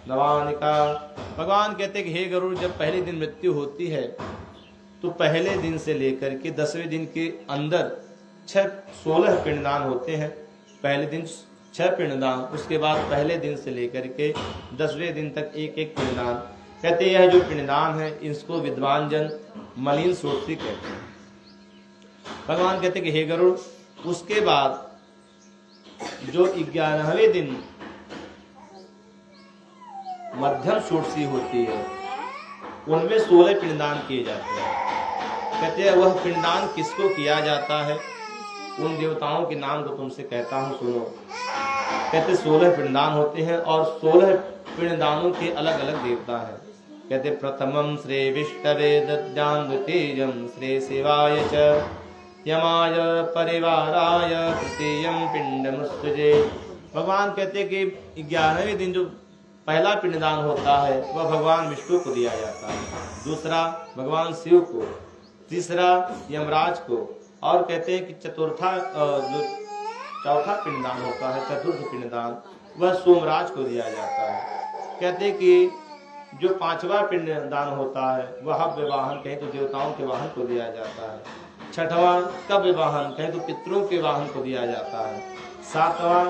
नवानिका। भगवान कहते कि हे गरुड़, जब पहले दिन मृत्यु होती है तो पहले दिन से लेकर के 10वें दिन के अंदर 16 पिंडदान होते हैं। पहले दिन 6 पिंडदान, उसके बाद पहले दिन से लेकर के 10वें दिन तक एक एक पिंडदान। कहते हैं जो पिंडदान है इसको विद्वान जन मलिन षोडशी कहते हैं। भगवान कहते कि हे गरुड़, उसके बाद जो 11वें दिन मध्यम षोडशी होती है उनमें 16 पिंडदान किए जाते हैं। कहते हैं वह पिंडदान किसको किया जाता है, उन देवताओं के नाम को तुमसे कहता हूँ, सुनो। कहते 16 पिंडदान होते हैं और 16 पिंडदानों के अलग अलग देवता हैं। कहते प्रथमं श्री विष्णवे दद्यां, द्वितीयं श्री शिवाय च यमाय परिवाराय, तृतीयं पिंडमुत्सृजे। भगवान कहते कि 11वें दिन जो पहला पिंडदान होता है वह भगवान विष्णु को दिया जाता है, दूसरा भगवान शिव को, तीसरा यमराज को, और कहते हैं कि चौथा पिंडदान होता है, चतुर्थ पिंडदान, वह सोमराज को दिया जाता है। कहते हैं कि जो 5वां पिंडदान होता है वह हव्य वाहन, कहीं तो देवताओं के वाहन को दिया जाता है। 6वां कव्य वाहन, कहीं तो पितरों के वाहन को दिया जाता है। 7वां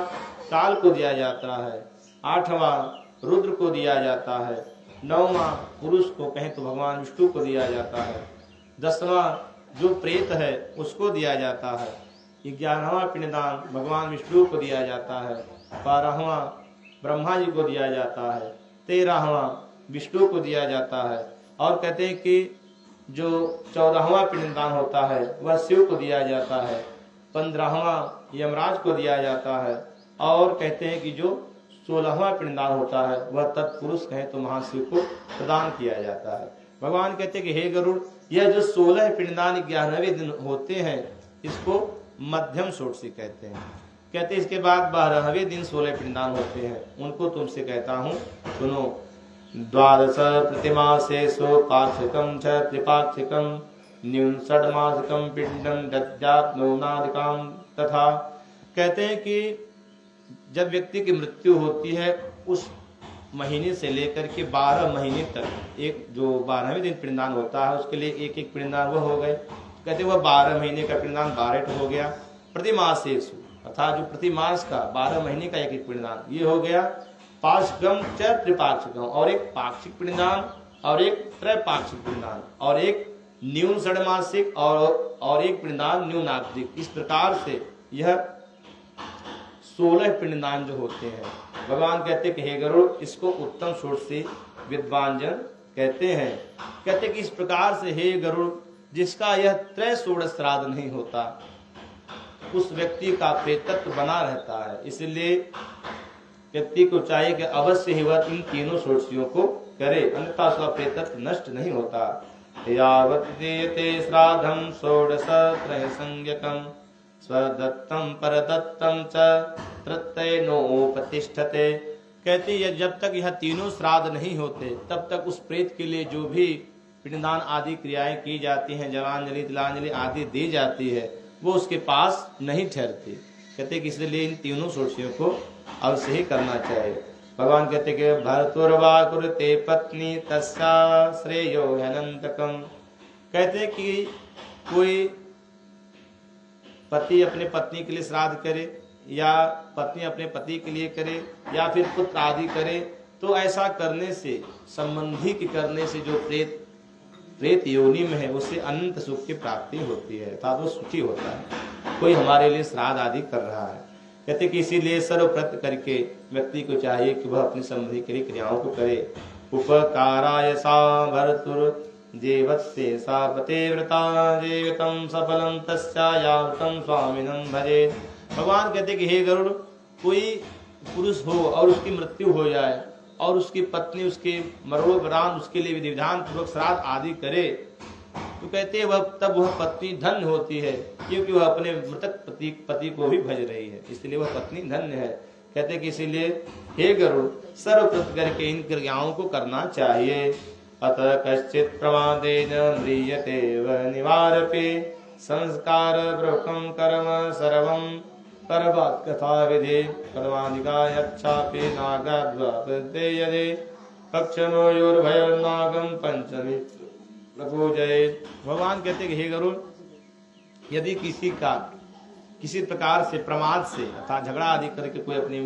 काल को दिया जाता है। 8वां रुद्र को दिया जाता है। 9वां पुरुष को, कहें तो भगवान विष्णु को दिया जाता है। 10वां जो प्रेत है उसको दिया जाता है। 11वां पिंडदान भगवान विष्णु को दिया जाता है। 12वां ब्रह्मा जी को दिया जाता है। 13वां विष्णु को दिया जाता है। और कहते हैं कि जो 14वां पिंडदान होता है वह शिव को दिया जाता है। 15वां यमराज को दिया जाता है। और कहते हैं कि जो 16वां पिंडदान होता है वह तत्पुरुष, कहें तो महाशिव को प्रदान किया जाता है। भगवान कहते हैं कि हे गरुड़, यह जो 16 पिंडदान 11वें दिन होते हैं इसको मध्यम षोडशी कहते हैं। कहते हैं इसके बाद 12वें दिन 16 पिंडदान होते हैं, उनको तुमसे कहता हूँ, सुनो। द्वादश प्रतिमासेषु पाक्षिकं च त्रिपाक्षिकं न्यून षड्मासिकं पिंडं दद्यात् नवनादिकां। तथा कहते हैं कि जब व्यक्ति की मृत्यु होती है उस महीने से लेकर के 12 महीने तक, एक जो 12वें दिन पिंडदान होता है उसके लिए एक एक पिंडदान वह हो गए। कहते वह 12 महीने का पिंडदान 12 हो गया। प्रतिमासेषु, अर्थात जो प्रतिमास का 12 महीने का एक पिंडदान, ये हो गया पाक्षिकम च त्रिपाक्षिकम, और एक पाक्षिक पिंडदान और एक त्रैपाक्षिक पिंडदान और एक न्यून षडमासिक और एक पिंडदान न्यूनाधिक। इस प्रकार से यह 16 पिंडदान जो होते हैं, भगवान कहते कि हे गरुड़, इसको उत्तम सोच से विद्वान जन कहते हैं। कहते कि इस प्रकार से हे गरुड़, जिसका यह त्रय षोडश श्राद्ध नहीं होता उस व्यक्ति का प्रेतत्व बना रहता है। इसलिए व्यक्ति को चाहिए कि अवश्य ही वह इन तीनों षोडशियों को करे, अन्यथा उसका प्रेतत्व नष्ट नहीं होता। यावत् दीयते श्राद्धं षोडश त्रय संज्ञकं स्वदत्तं परदत्तं च प्रत्ययनोपतिष्ठते। कहती है जब तक यह तीनों श्राद्ध नहीं होते तब तक उस प्रेत के लिए जो भी पिंडदान आदि क्रियाएं की जाती हैं, जलांजलि तिलांजलि आदि दी जाती है, वो उसके पास नहीं ठहरती। कहते कि इसलिए इन तीनों षोडशियों को अवश्य ही करना चाहिए। भगवान कहते कि भर्तुर्वा कुरुते पत्नी तस्या श्रेयो ह्यनन्तकम्। कहते कि कोई पति अपने पत्नी के लिए श्राद्ध करे या पत्नी अपने पति के लिए करे या फिर पुत्र आदि करे, तो ऐसा करने से, संबंधी के करने से जो प्रेत योनि में है उससे अनंत सुख की प्राप्ति होती है, अर्थात वो सुखी होता है। कोई हमारे लिए श्राद्ध आदि कर रहा है। कहते कि इसीलिए सर्वप्रत करके व्यक्ति को चाहिए कि वह अपनी संबंधी के लिए क्रियाओं को करे। उपकाराय सा भर्तुर देवत्से सा पतिव्रता जीवितं सफलं तस्यायावृतं स्वामिनं भजे। भगवान कहते कि हे गरुड़, कोई पुरुष हो और उसकी मृत्यु हो जाए और उसकी पत्नी उसके मरणोपरांत उसके लिए विधि विधान पूर्वक श्राद्ध आदि करे, तो कहते हैं तब वह पत्नी धन्य होती है, क्योंकि वह अपने मृतक पति को भी भज रही है, इसलिए वह पत्नी धन्य है। कहते कि इसीलिए हे गरुड़, सर्वप्रत करके इन क्रियाओं को करना चाहिए। अतः कश्चित् प्रमादेन म्रियते वह निवारपे संस्कार ब्रह्मं कर्म सर्वं कर्मात् कथा विधे कर्माधिकाय अच्छापि नागाद्वापदेयदे पक्षमयोर्भयोर्नागं पंचमी प्रपूजये। भगवान कहते कि हे गरुड़, यदि किसी का किसी प्रकार से प्रमाद से अर्थात झगड़ा आदि करके कोई अपनी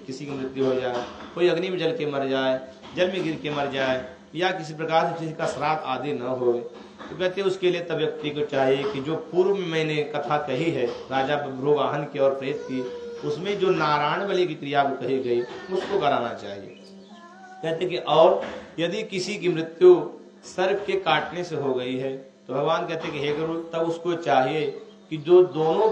किसी की मृत्यु हो जाए, कोई अग्नि में जल के मर जाए, जल में गिर के मर जाए, या किसी प्रकार से किसी का श्राद्ध आदि न हो, तो कहते उसके लिए तब व्यक्ति को चाहिए कि जो पूर्व में मैंने कथा कही है राजा बभ्रुवाहन की और प्रेत की, उसमें जो नारायण बलि की क्रिया को कही गई उसको कराना चाहिए। कहते कि और यदि किसी की मृत्यु सर्प के काटने से हो गई है, तो भगवान कहते कि हे गुरु, तब उसको चाहिए कि जो दोनों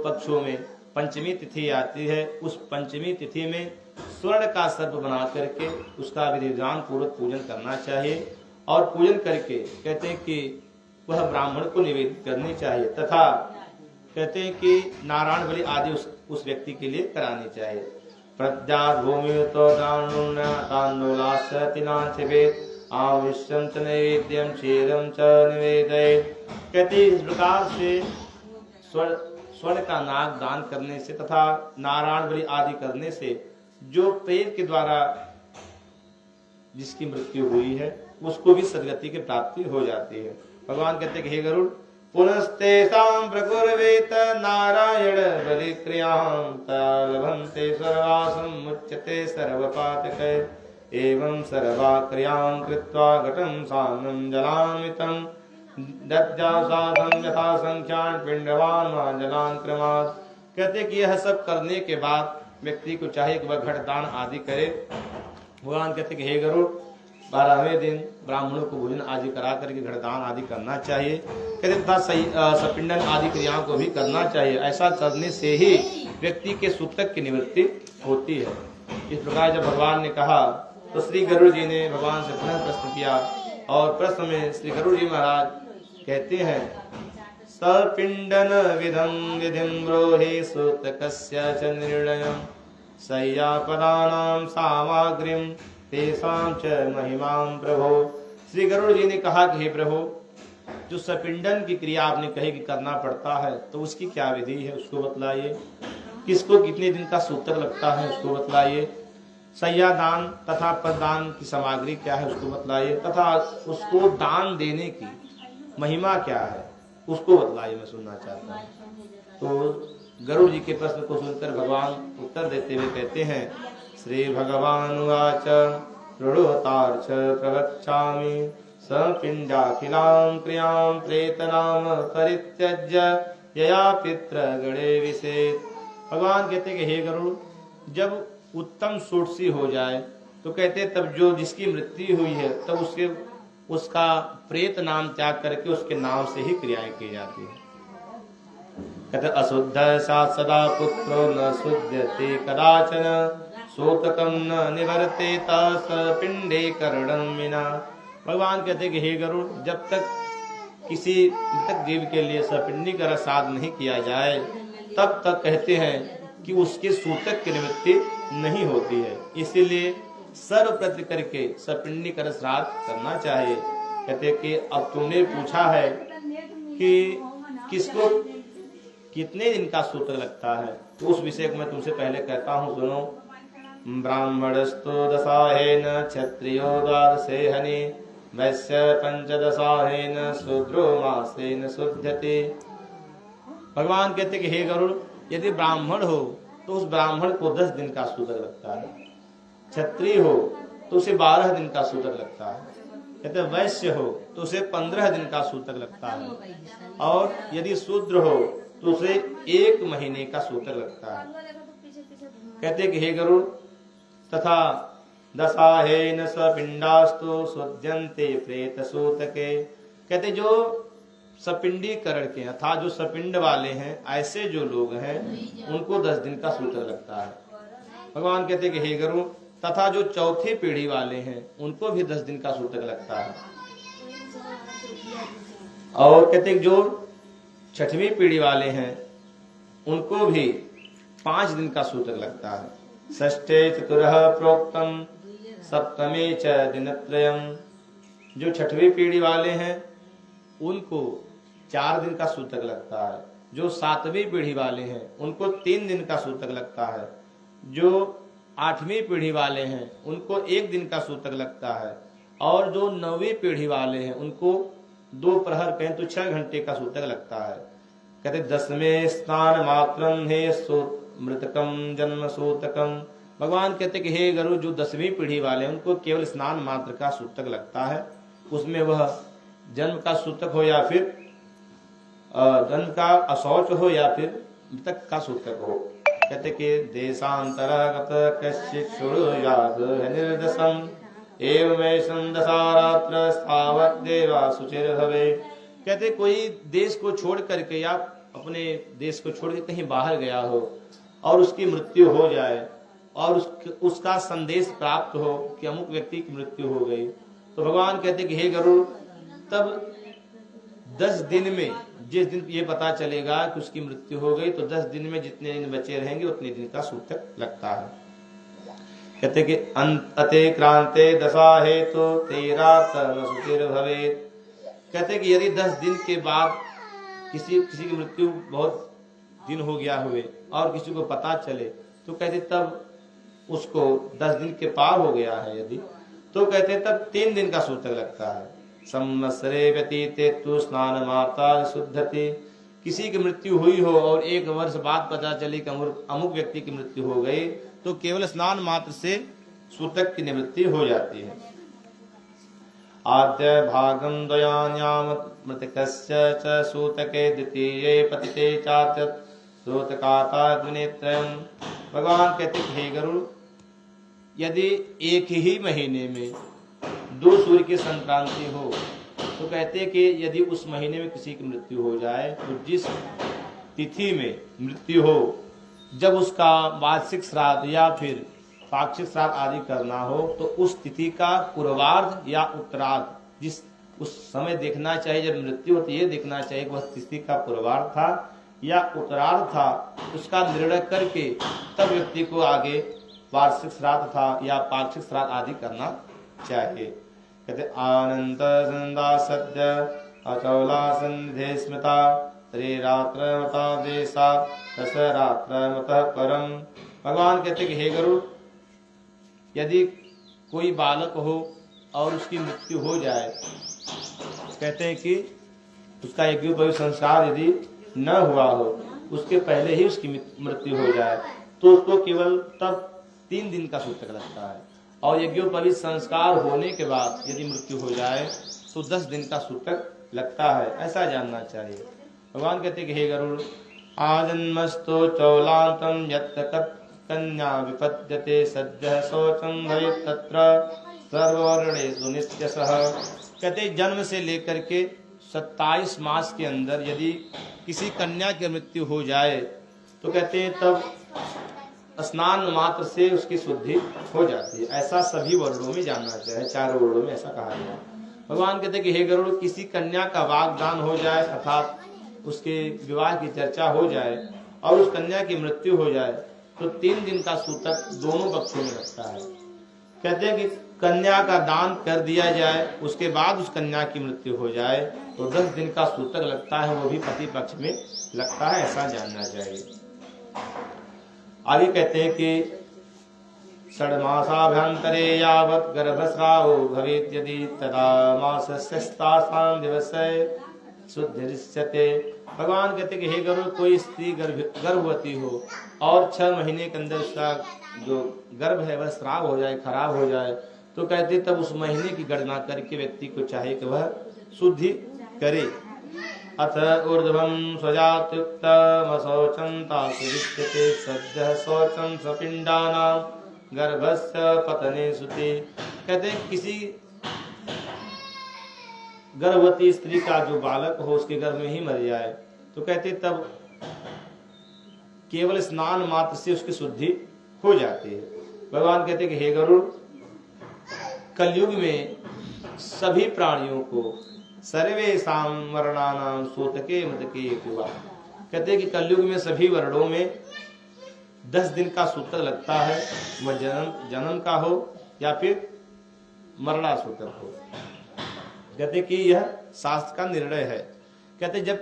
पक्षों में पंचमी तिथि आती है, उस पंचमी तिथि में स्वर्ण का सर्प बना करके उसका विधि विधान पूर्वक पूजन करना चाहिए। और पूजन करके कहते हैं कि वह ब्राह्मण को निवेदित करनी चाहिए, तथा कहते हैं कि नारायण बलि आदि उस व्यक्ति के लिए करानी चाहिए। प्रज्ञा भूमि तो आविश्यम च नैवेद्यम क्षीरम च निवेदयेत्। कहते इस प्रकार से स्वर्ण का नाग दान करने से तथा नारायण बलि आदि करने से जो प्रेत के द्वारा जिसकी मृत्यु हुई है उसको भी सद्गति की प्राप्ति हो जाती है। भगवान कहते कि हे गरुड़, पुनस्तेषां प्रकुर्वेत नारायण बलि क्रियां लभन्ते सर्वासं मुच्यते सर्वपातकै एवं सर्वा क्रियां कृत्वा घटं सान्नं जलान्वितं दद्या साधं यथा संख्यां पिंडवान् वा जलान् क्रमात्। कहते कि यह सब करने के बाद व्यक्ति को चाहिए कि वह घटदान आदि करे। भगवान कहते कि हे गरुड़, 12वें दिन ब्राह्मणों को भोजन आदि करा करके घटदान आदि करना चाहिए। कहते तथा सपिंडन आदि क्रियाओं को भी करना चाहिए। ऐसा करने से ही व्यक्ति के सूतक की निवृत्ति होती है। इस प्रकार जब भगवान ने कहा तो श्री गरुड़ जी ने भगवान से पुनः प्रश्न किया, और प्रश्न में श्री गरुड़ जी महाराज कहते हैं, सपिंडन विधं विधिं ब्रूहि सूतकस्य च निर्णयम् शय्यापदानां सामग्रीं तेषां च महिमां प्रभो। श्री गरुड़ जी ने कहा कि हे प्रभु, जो सपिंडन की क्रिया आपने कही कि करना पड़ता है, तो उसकी क्या विधि है उसको बतलाइए। किसको कितने दिन का सूतक लगता है उसको बतलाइए। शय्या दान तथा पददान की सामग्री क्या है उसको बतलाइए, तथा उसको दान देने की महिमा क्या है उसको बतलाइए, मैं सुनना चाहता हूँ। तो गरुड़ जी के प्रश्न को सुनकर भगवान उत्तर देते हुए कहते हैं, श्री भगवान उवाच प्रणोतार्थ प्रवक्ष्यामि सपिंडाखिलां क्रियां प्रेतनाम परित्यज्य यया पितृगणे विशेष। भगवान कहते हैं कि हे गरुड़, जब उत्तम षोडशी हो जाए तो कहते तब जो जिसकी मृत्यु हुई है तब उसका प्रेत नाम त्याग करके उसके नाम से ही क्रियाएं की जाती है। कहते अशुद्ध सा सदा पुत्रो न शुद्धते कदाचन सोतकम न निवर्तेत पिंडे करणं विना। भगवान कहते कि हे गरुड़, जब तक किसी मृतक जीव के लिए सपिंडी का श्राद्ध नहीं किया जाए तब तक कहते हैं कि उसके सूतक की निवृत्ति नहीं होती है। इसीलिए सर्वप्रति करके सपिंडी कर श्राद्ध करना चाहिए। कहते कि अब तुमने पूछा है कि किसको कितने दिन का सूतक लगता है, तो उस विषय को मैं तुमसे पहले कहता हूँ, सुनो। ब्राह्मणस्तु दशाहेन क्षत्रियो द्वादशेहनि वैश्य पंचदशाहेन शूद्रो मासेन शुध्यते। भगवान कहते कि हे गरुड़, यदि ब्राह्मण हो तो उस ब्राह्मण को 10 दिन का सूतक लगता है, क्षत्रिय हो तो उसे 12 दिन का सूतक लगता है, कहते वैश्य हो तो उसे 15 दिन का सूतक लगता है, और यदि शूद्र हो तो उसे 1 महीने का सूतक लगता है। कहते कि हे गरुड़, तथा दशाहेन सपिंडास्तु शुध्यन्ते प्रेत सूतके। कहते जो सपिंडीकरण के अर्थात जो सपिंड वाले हैं, ऐसे जो लोग हैं उनको 10 दिन का सूतक लगता है। भगवान कहते कि हे गरुड़, तथा जो चौथी पीढ़ी वाले हैं उनको भी 10 दिन का सूतक लगता है, और कहते जो 6वीं पीढ़ी वाले हैं उनको भी 5 दिन का सूतक लगता है। षष्ठे चतुरः प्रोक्तम सप्तमे च दिनत्रयम्। जो 6वीं पीढ़ी वाले हैं उनको 4 दिन का सूतक लगता है। जो 7वीं पीढ़ी वाले हैं उनको 3 दिन का सूतक लगता है। जो 8वीं पीढ़ी वाले हैं उनको 1 दिन का सूतक लगता है, और जो 9वीं पीढ़ी वाले हैं उनको 2 प्रहर कहें तो 6 घंटे का सूतक लगता है। कहते 10वें स्नान मात्रम हे मृतकम जन्म सूतकम। भगवान कहते कि हे गरुड़, जो 10वीं पीढ़ी वाले हैं उनको केवल स्नान मात्र का सूतक लगता है, उसमें वह जन्म का सूतक हो या फिर जन्म का अशौच हो या फिर मृतक का सूतक हो। कहते कि देशांतरगत कश्चित् शुरुयात् निर्दशम् एवमेषं दशारात्र स्थावत् देवा शुचिर भवे। कहते कोई देश को छोड़ करके या अपने देश को छोड़ के कहीं बाहर गया हो और उसकी मृत्यु हो जाए और उसका संदेश प्राप्त हो कि अमुक व्यक्ति की मृत्यु हो गई, तो भगवान कहते कि हे गरुड़, तब 10 दिन में जिस दिन ये पता चलेगा कि उसकी मृत्यु हो गई तो 10 दिन में जितने दिन बचे रहेंगे उतने दिन का सूतक लगता है। कहते कि अतिक्रांते दशा हेतु 13 शुचिर भवेत्। कहते कि यदि 10 दिन के बाद किसी की मृत्यु बहुत दिन हो गया हुए और किसी को पता चले तो कहते तब उसको 10 दिन के पार हो गया है यदि, तो कहते तब 3 दिन का सूतक लगता है। संवत्सरे व्यतीते तु स्नान माता शुद्धति। किसी की मृत्यु हुई हो और 1 वर्ष बाद पता चले कि अमुक व्यक्ति की मृत्यु हो गई तो केवल स्नान मात्र से सूतक की निवृत्ति हो जाती है। आद्य भागम द्वयान्याम मृतकस्य च सूतके द्वितीये पतिते चात्य सूतकाता द्विनेत्रयम्। भगवान कहते हे गरुड़, यदि एक ही महीने में 2 सूर्य की संक्रांति हो तो कहते कि यदि उस महीने में किसी की मृत्यु हो जाए तो जिस तिथि में मृत्यु हो, जब उसका वार्षिक श्राद्ध या फिर पाक्षिक श्राद्ध आदि करना हो तो उस तिथि का पूर्वार्ध या उत्तरार्ध, जिस उस समय देखना चाहिए जब मृत्यु होती है, देखना चाहिए कि वह तिथि का पूर्वार्ध था या उत्तरार्ध था, उसका निर्णय करके तब व्यक्ति को आगे वार्षिक श्राद्ध था या पाक्षिक श्राद्ध आदि करना चाहिए। कहते आनंद संदा सद्य अचौला संधे स्मृता त्रिरात्र मता देशा दशरात्र मतः परम। भगवान कहते कि हे गरुड़, यदि कोई बालक हो और उसकी मृत्यु हो जाए, कहते हैं कि उसका यज्ञोपवीत संस्कार यदि न हुआ हो उसके पहले ही उसकी मृत्यु हो जाए तो उसको केवल तब 3 दिन का सूतक लगता है, और यज्ञोपवीत संस्कार होने के बाद यदि मृत्यु हो जाए तो 10 दिन का सूतक लगता है, ऐसा जानना चाहिए। भगवान कहते कि हे गरुड़, आजन्मस्तो चौलांतम यत् कन्या विपद्यते सद्यः शौचं भवेत् तत्र सर्ववर्णेषु नित्यशः। कहते जन्म से लेकर के 27 मास के अंदर यदि किसी कन्या की मृत्यु हो जाए तो कहते हैं तब स्नान मात्र से उसकी शुद्धि हो जाती है। ऐसा सभी वर्णों में जानना चाहिए, 4 वर्णों में ऐसा कहा गया। भगवान कहते कि हे गरुड़, किसी कन्या का वागदान हो जाए अर्थात उसके विवाह की चर्चा हो जाए और उस कन्या की मृत्यु हो जाए तो 3 दिन का सूतक दोनों पक्षों में लगता है। कहते हैं कि कन्या का दान कर दिया जाए उसके बाद उस कन्या की मृत्यु हो जाए तो 10 दिन का सूतक लगता है, वो भी पति पक्ष में लगता है, ऐसा जानना चाहिए। आगे कहते हैं कि षड्मासाभ्यंतरे यावत् गर्भस्रावो भवेत् यदि तदा मासस्यस्तासां दिवसे शुद्धिरिष्यते। भगवान कहते कि हे गरुड़, कोई स्त्री गर्भवती हो और 6 महीने के अंदर उसका जो गर्भ है वह स्राव हो जाए, खराब हो जाए, तो कहते तब उस महीने की गणना करके व्यक्ति को चाहे कि वह शुद्धि करे। अथ ऊर्ध्वं स्वजात्युक्तमशौचं तासुरिच्यते सद्यः शौचं स्वपिण्डानां गर्भस्य पतने सुते। कहते हैं किसी गर्भवती स्त्री का जो बालक हो उसके गर्भ में ही मर जाए तो कहते तब केवल स्नान मात्र से उसकी शुद्धि हो जाती है। भगवान कहते कि हे गरुड़, कलयुग में सभी प्राणियों को सर्वेषां वर्णानां सूतके मृतके युवा। कहते हैं कि कलयुग में सभी वर्णों में 10 दिन का सूतक लगता है, वह जन्म का हो या फिर मरणा सूतक हो। कहते कि यह शास्त्र का निर्णय है। कहते जब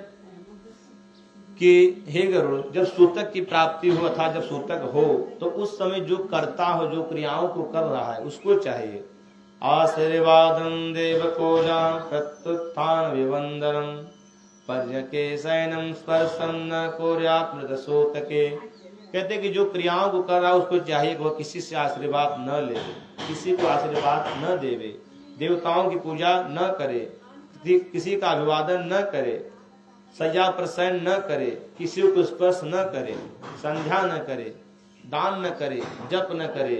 कि हे गरुड़, जब सूतक की प्राप्ति हो अर्थात जब सूतक हो तो उस समय जो कर्ता हो, जो क्रियाओं को कर रहा है उसको चाहिए आशीर्वादं देवकोजां प्रत्युत्थान विवंदनम पर्यके शयनं स्पर्शं न कुर्यात् मृत सूतके। कहते कि जो क्रियाओं को कर रहा है उसको चाहिए कि वह किसी से आशीर्वाद न ले, किसी को आशीर्वाद न देवे, देवताओं की पूजा न करे, किसी का अभिवादन न करे, सज्जा पर शयन न करे, किसी को स्पर्श न करे, संध्या न करे, दान न करे, जप न करे,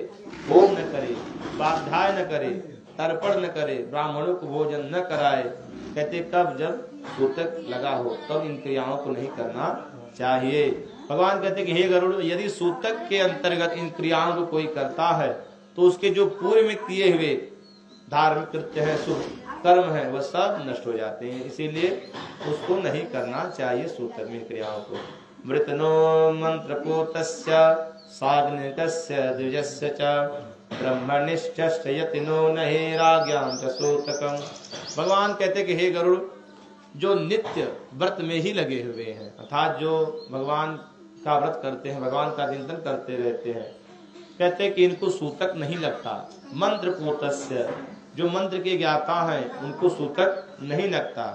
होम न करे, स्वाध्याय न करे, तर्पण न करे, ब्राह्मणों को भोजन न कराए। कहते कब जब सूतक लगा हो तब इन क्रियाओं को नहीं करना चाहिए। भगवान कहते कि हे गरुड़, यदि सूतक के अंतर्गत इन क्रियाओं को कोई करता है तो उसके जो पूर्व में किए हुए धार्मिक कृत्य है, शुभ कर्म है, वह सब नष्ट हो जाते हैं, इसीलिए उसको नहीं करना चाहिए सूतक में क्रियाओं को। मृतनो मंत्रपूतस्य साग्निकस्य द्विजस्य च ब्रह्मनिश्च यतिनो नहि राज्ञां च सूतकम्। भगवान कहते कि हे गरुड़, जो नित्य व्रत में ही लगे हुए हैं अर्थात जो भगवान का व्रत करते हैं, भगवान का चिंतन करते रहते हैं, कहते कि इनको सूतक नहीं लगता। मंत्र पूतस्य, जो मंत्र के ज्ञाता हैं उनको सूतक नहीं लगता।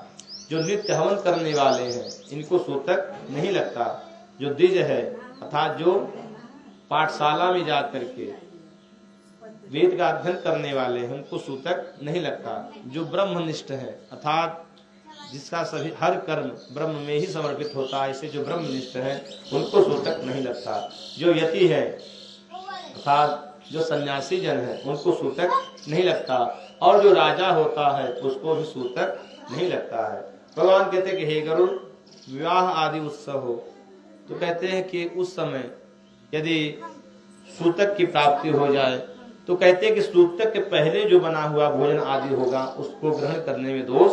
जो नित्य हवन करने वाले हैं इनको सूतक नहीं लगता। जो द्विज है अर्थात जो पाठशाला में जा करके वेद का अध्ययन करने वाले हैं उनको सूतक नहीं लगता। जो ब्रह्मनिष्ठ है अर्थात जिसका सभी हर कर्म ब्रह्म में ही समर्पित होता है, ऐसे जो ब्रह्मनिष्ठ है उनको सूतक नहीं लगता। जो यति है अर्थात जो सन्यासी जन है उनको सूतक नहीं लगता, और जो राजा होता है उसको भी सूतक नहीं लगता है। भगवान कहते कि हे गरुड़, विवाह आदि उत्सव हो तो कहते हैं कि उस समय यदि सूतक की प्राप्ति हो जाए तो कहते हैं कि सूतक के पहले जो बना हुआ भोजन आदि होगा उसको ग्रहण करने में दोष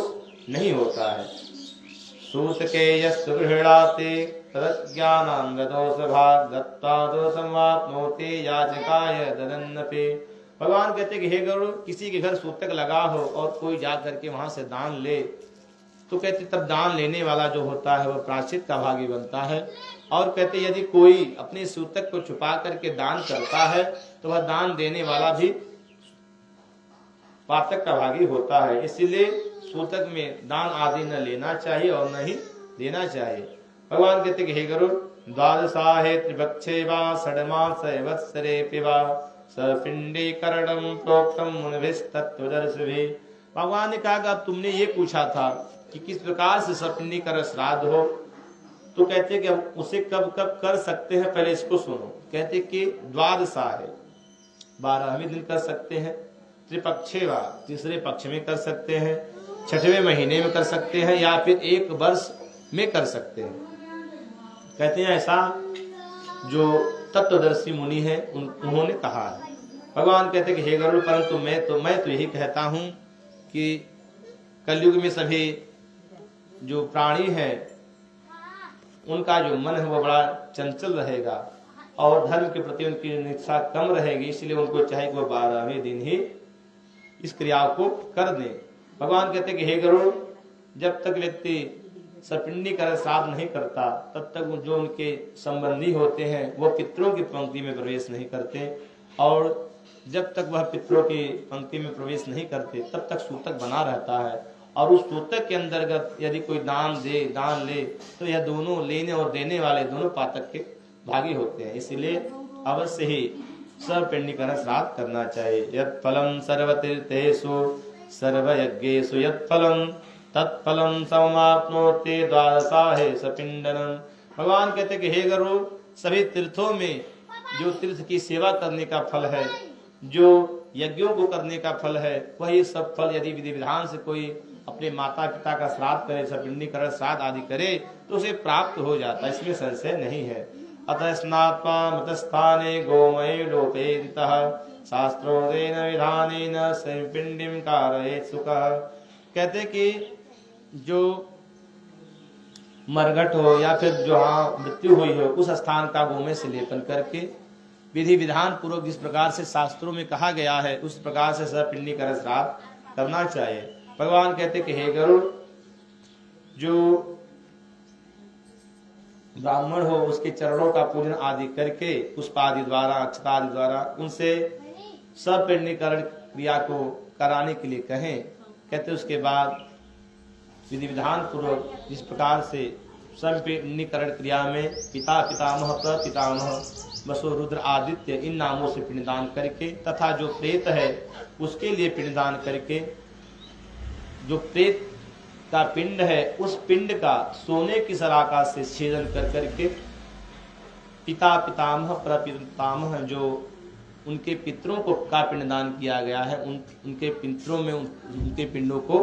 नहीं होता है। सूतके यस्तु गृह्णाते तदज्ञानं दोषभाग दत्ता दोषमाप्नोति याचकाय ददन्नपि। भगवान कहते कि हे गरुड़, किसी के घर सूतक लगा हो और कोई जा करके वहां से दान ले तो कहते तब दान लेने वाला जो होता है वह प्रायश्चित का भागी बनता है। और कहते यदि कोई अपने सूतक को छुपा करके दान करता है तो वह दान देने वाला भी पातक का भागी होता है। इसीलिए सूतक में दान आदि न लेना चाहिए और न ही देना चाहिए। भगवान कहते कि हे गरुड़, द्वादशाहे त्रिपक्षे वा षड्मासे वत्सरे पिवा सपिंडीकरणं प्रोक्तम मुनिभिस्तत्त्वदर्शिभिः। भगवान ने कहा कि अब तुमने ये पूछा था कि किस प्रकार से सपिंडीकरण श्राद्ध हो, तो कहते कि उसे कब कब कर सकते हैं, पहले इसको सुनो। कहते कि द्वादशाहे 12वें दिन कर सकते हैं, त्रिपक्षे वा तीसरे पक्ष में कर सकते हैं, 6वें महीने में कर सकते हैं, या फिर 1 वर्ष में कर सकते हैं। कहते हैं ऐसा जो तत्वदर्शी मुनि है उन्होंने कहा है। भगवान कहते हैं कि हे गरुड़, परंतु मैं तो यही कहता हूं कि कलयुग में सभी जो प्राणी हैं उनका जो मन है वो बड़ा चंचल रहेगा और धर्म के प्रति उनकी निष्ठा कम रहेगी, इसलिए उनको चाहे कि वो 12वें दिन ही इस क्रिया को कर दें। भगवान कहते हैं कि हे गरुड़, जब तक व्यक्ति सपिंडीकरण श्राद्ध नहीं करता तब तक जो उनके संबंधी होते हैं वो पितरों की पंक्ति में प्रवेश नहीं करते, और जब तक वह पितरों की पंक्ति में प्रवेश नहीं करते तब तक सूतक बना रहता है, और उस सूतक के अंतर्गत यदि कोई दान ले तो यह दोनों लेने और देने वाले दोनों पातक के भागी होते हैं। इसलिए अवश्य ही सपिंडीकरण श्राद्ध करना चाहिए। यत् फलम सर्वतीर्थेषु सर्वयज्ञेषु यत् फलम तत्फलम समाप्नोति द्वादशाहे सपिंडनम। भगवान कहते कि हे गरुड़, सभी तीर्थों में जो तीर्थ की सेवा करने का फल है, जो यज्ञों को करने का फल है, वही सब फल यदि विधि विधान से कोई अपने माता पिता का श्राद्ध करे, सपिंडीकरण श्राद्ध आदि करे तो उसे प्राप्त हो जाता है, इसमें संशय नहीं है। अतः स्नात्वा मृतस्थाने गोमये लोपेदितः शास्त्रोक्तेन विधानेन सपिंडीं कारयेत् सुखः। कहते कि जो मरघट हो या फिर जहाँ मृत्यु हुई हो उस स्थान का गोमय से लेपन करके विधि विधान पूर्वक जिस प्रकार से शास्त्रों में कहा गया है उस प्रकार से सपिंडीकरण श्राद्ध करना चाहिए। भगवान कहते कि हे गरुड़, जो ब्राह्मण हो उसके चरणों का पूजन आदि करके पुष्प आदि द्वारा अक्षता आदि द्वारा उनसे सपिंडीकरण क्रिया को कराने के लिए कहें। कहते उसके बाद विधि विधान पूर्वक जिस प्रकार से सपिंडीकरण क्रिया में पिता पितामह प्रपितामह वसु रुद्र आदित्य इन नामों से पिंडदान करके तथा जो प्रेत है उसके लिए पिंडदान करके, जो प्रेत का पिंड है उस पिंड का सोने की सलाखा से छेदन कर करके पिता पितामह प्रपितामह जो उनके पितरों को का पिंडदान किया गया है उनके पितरों में उनके पिंडों को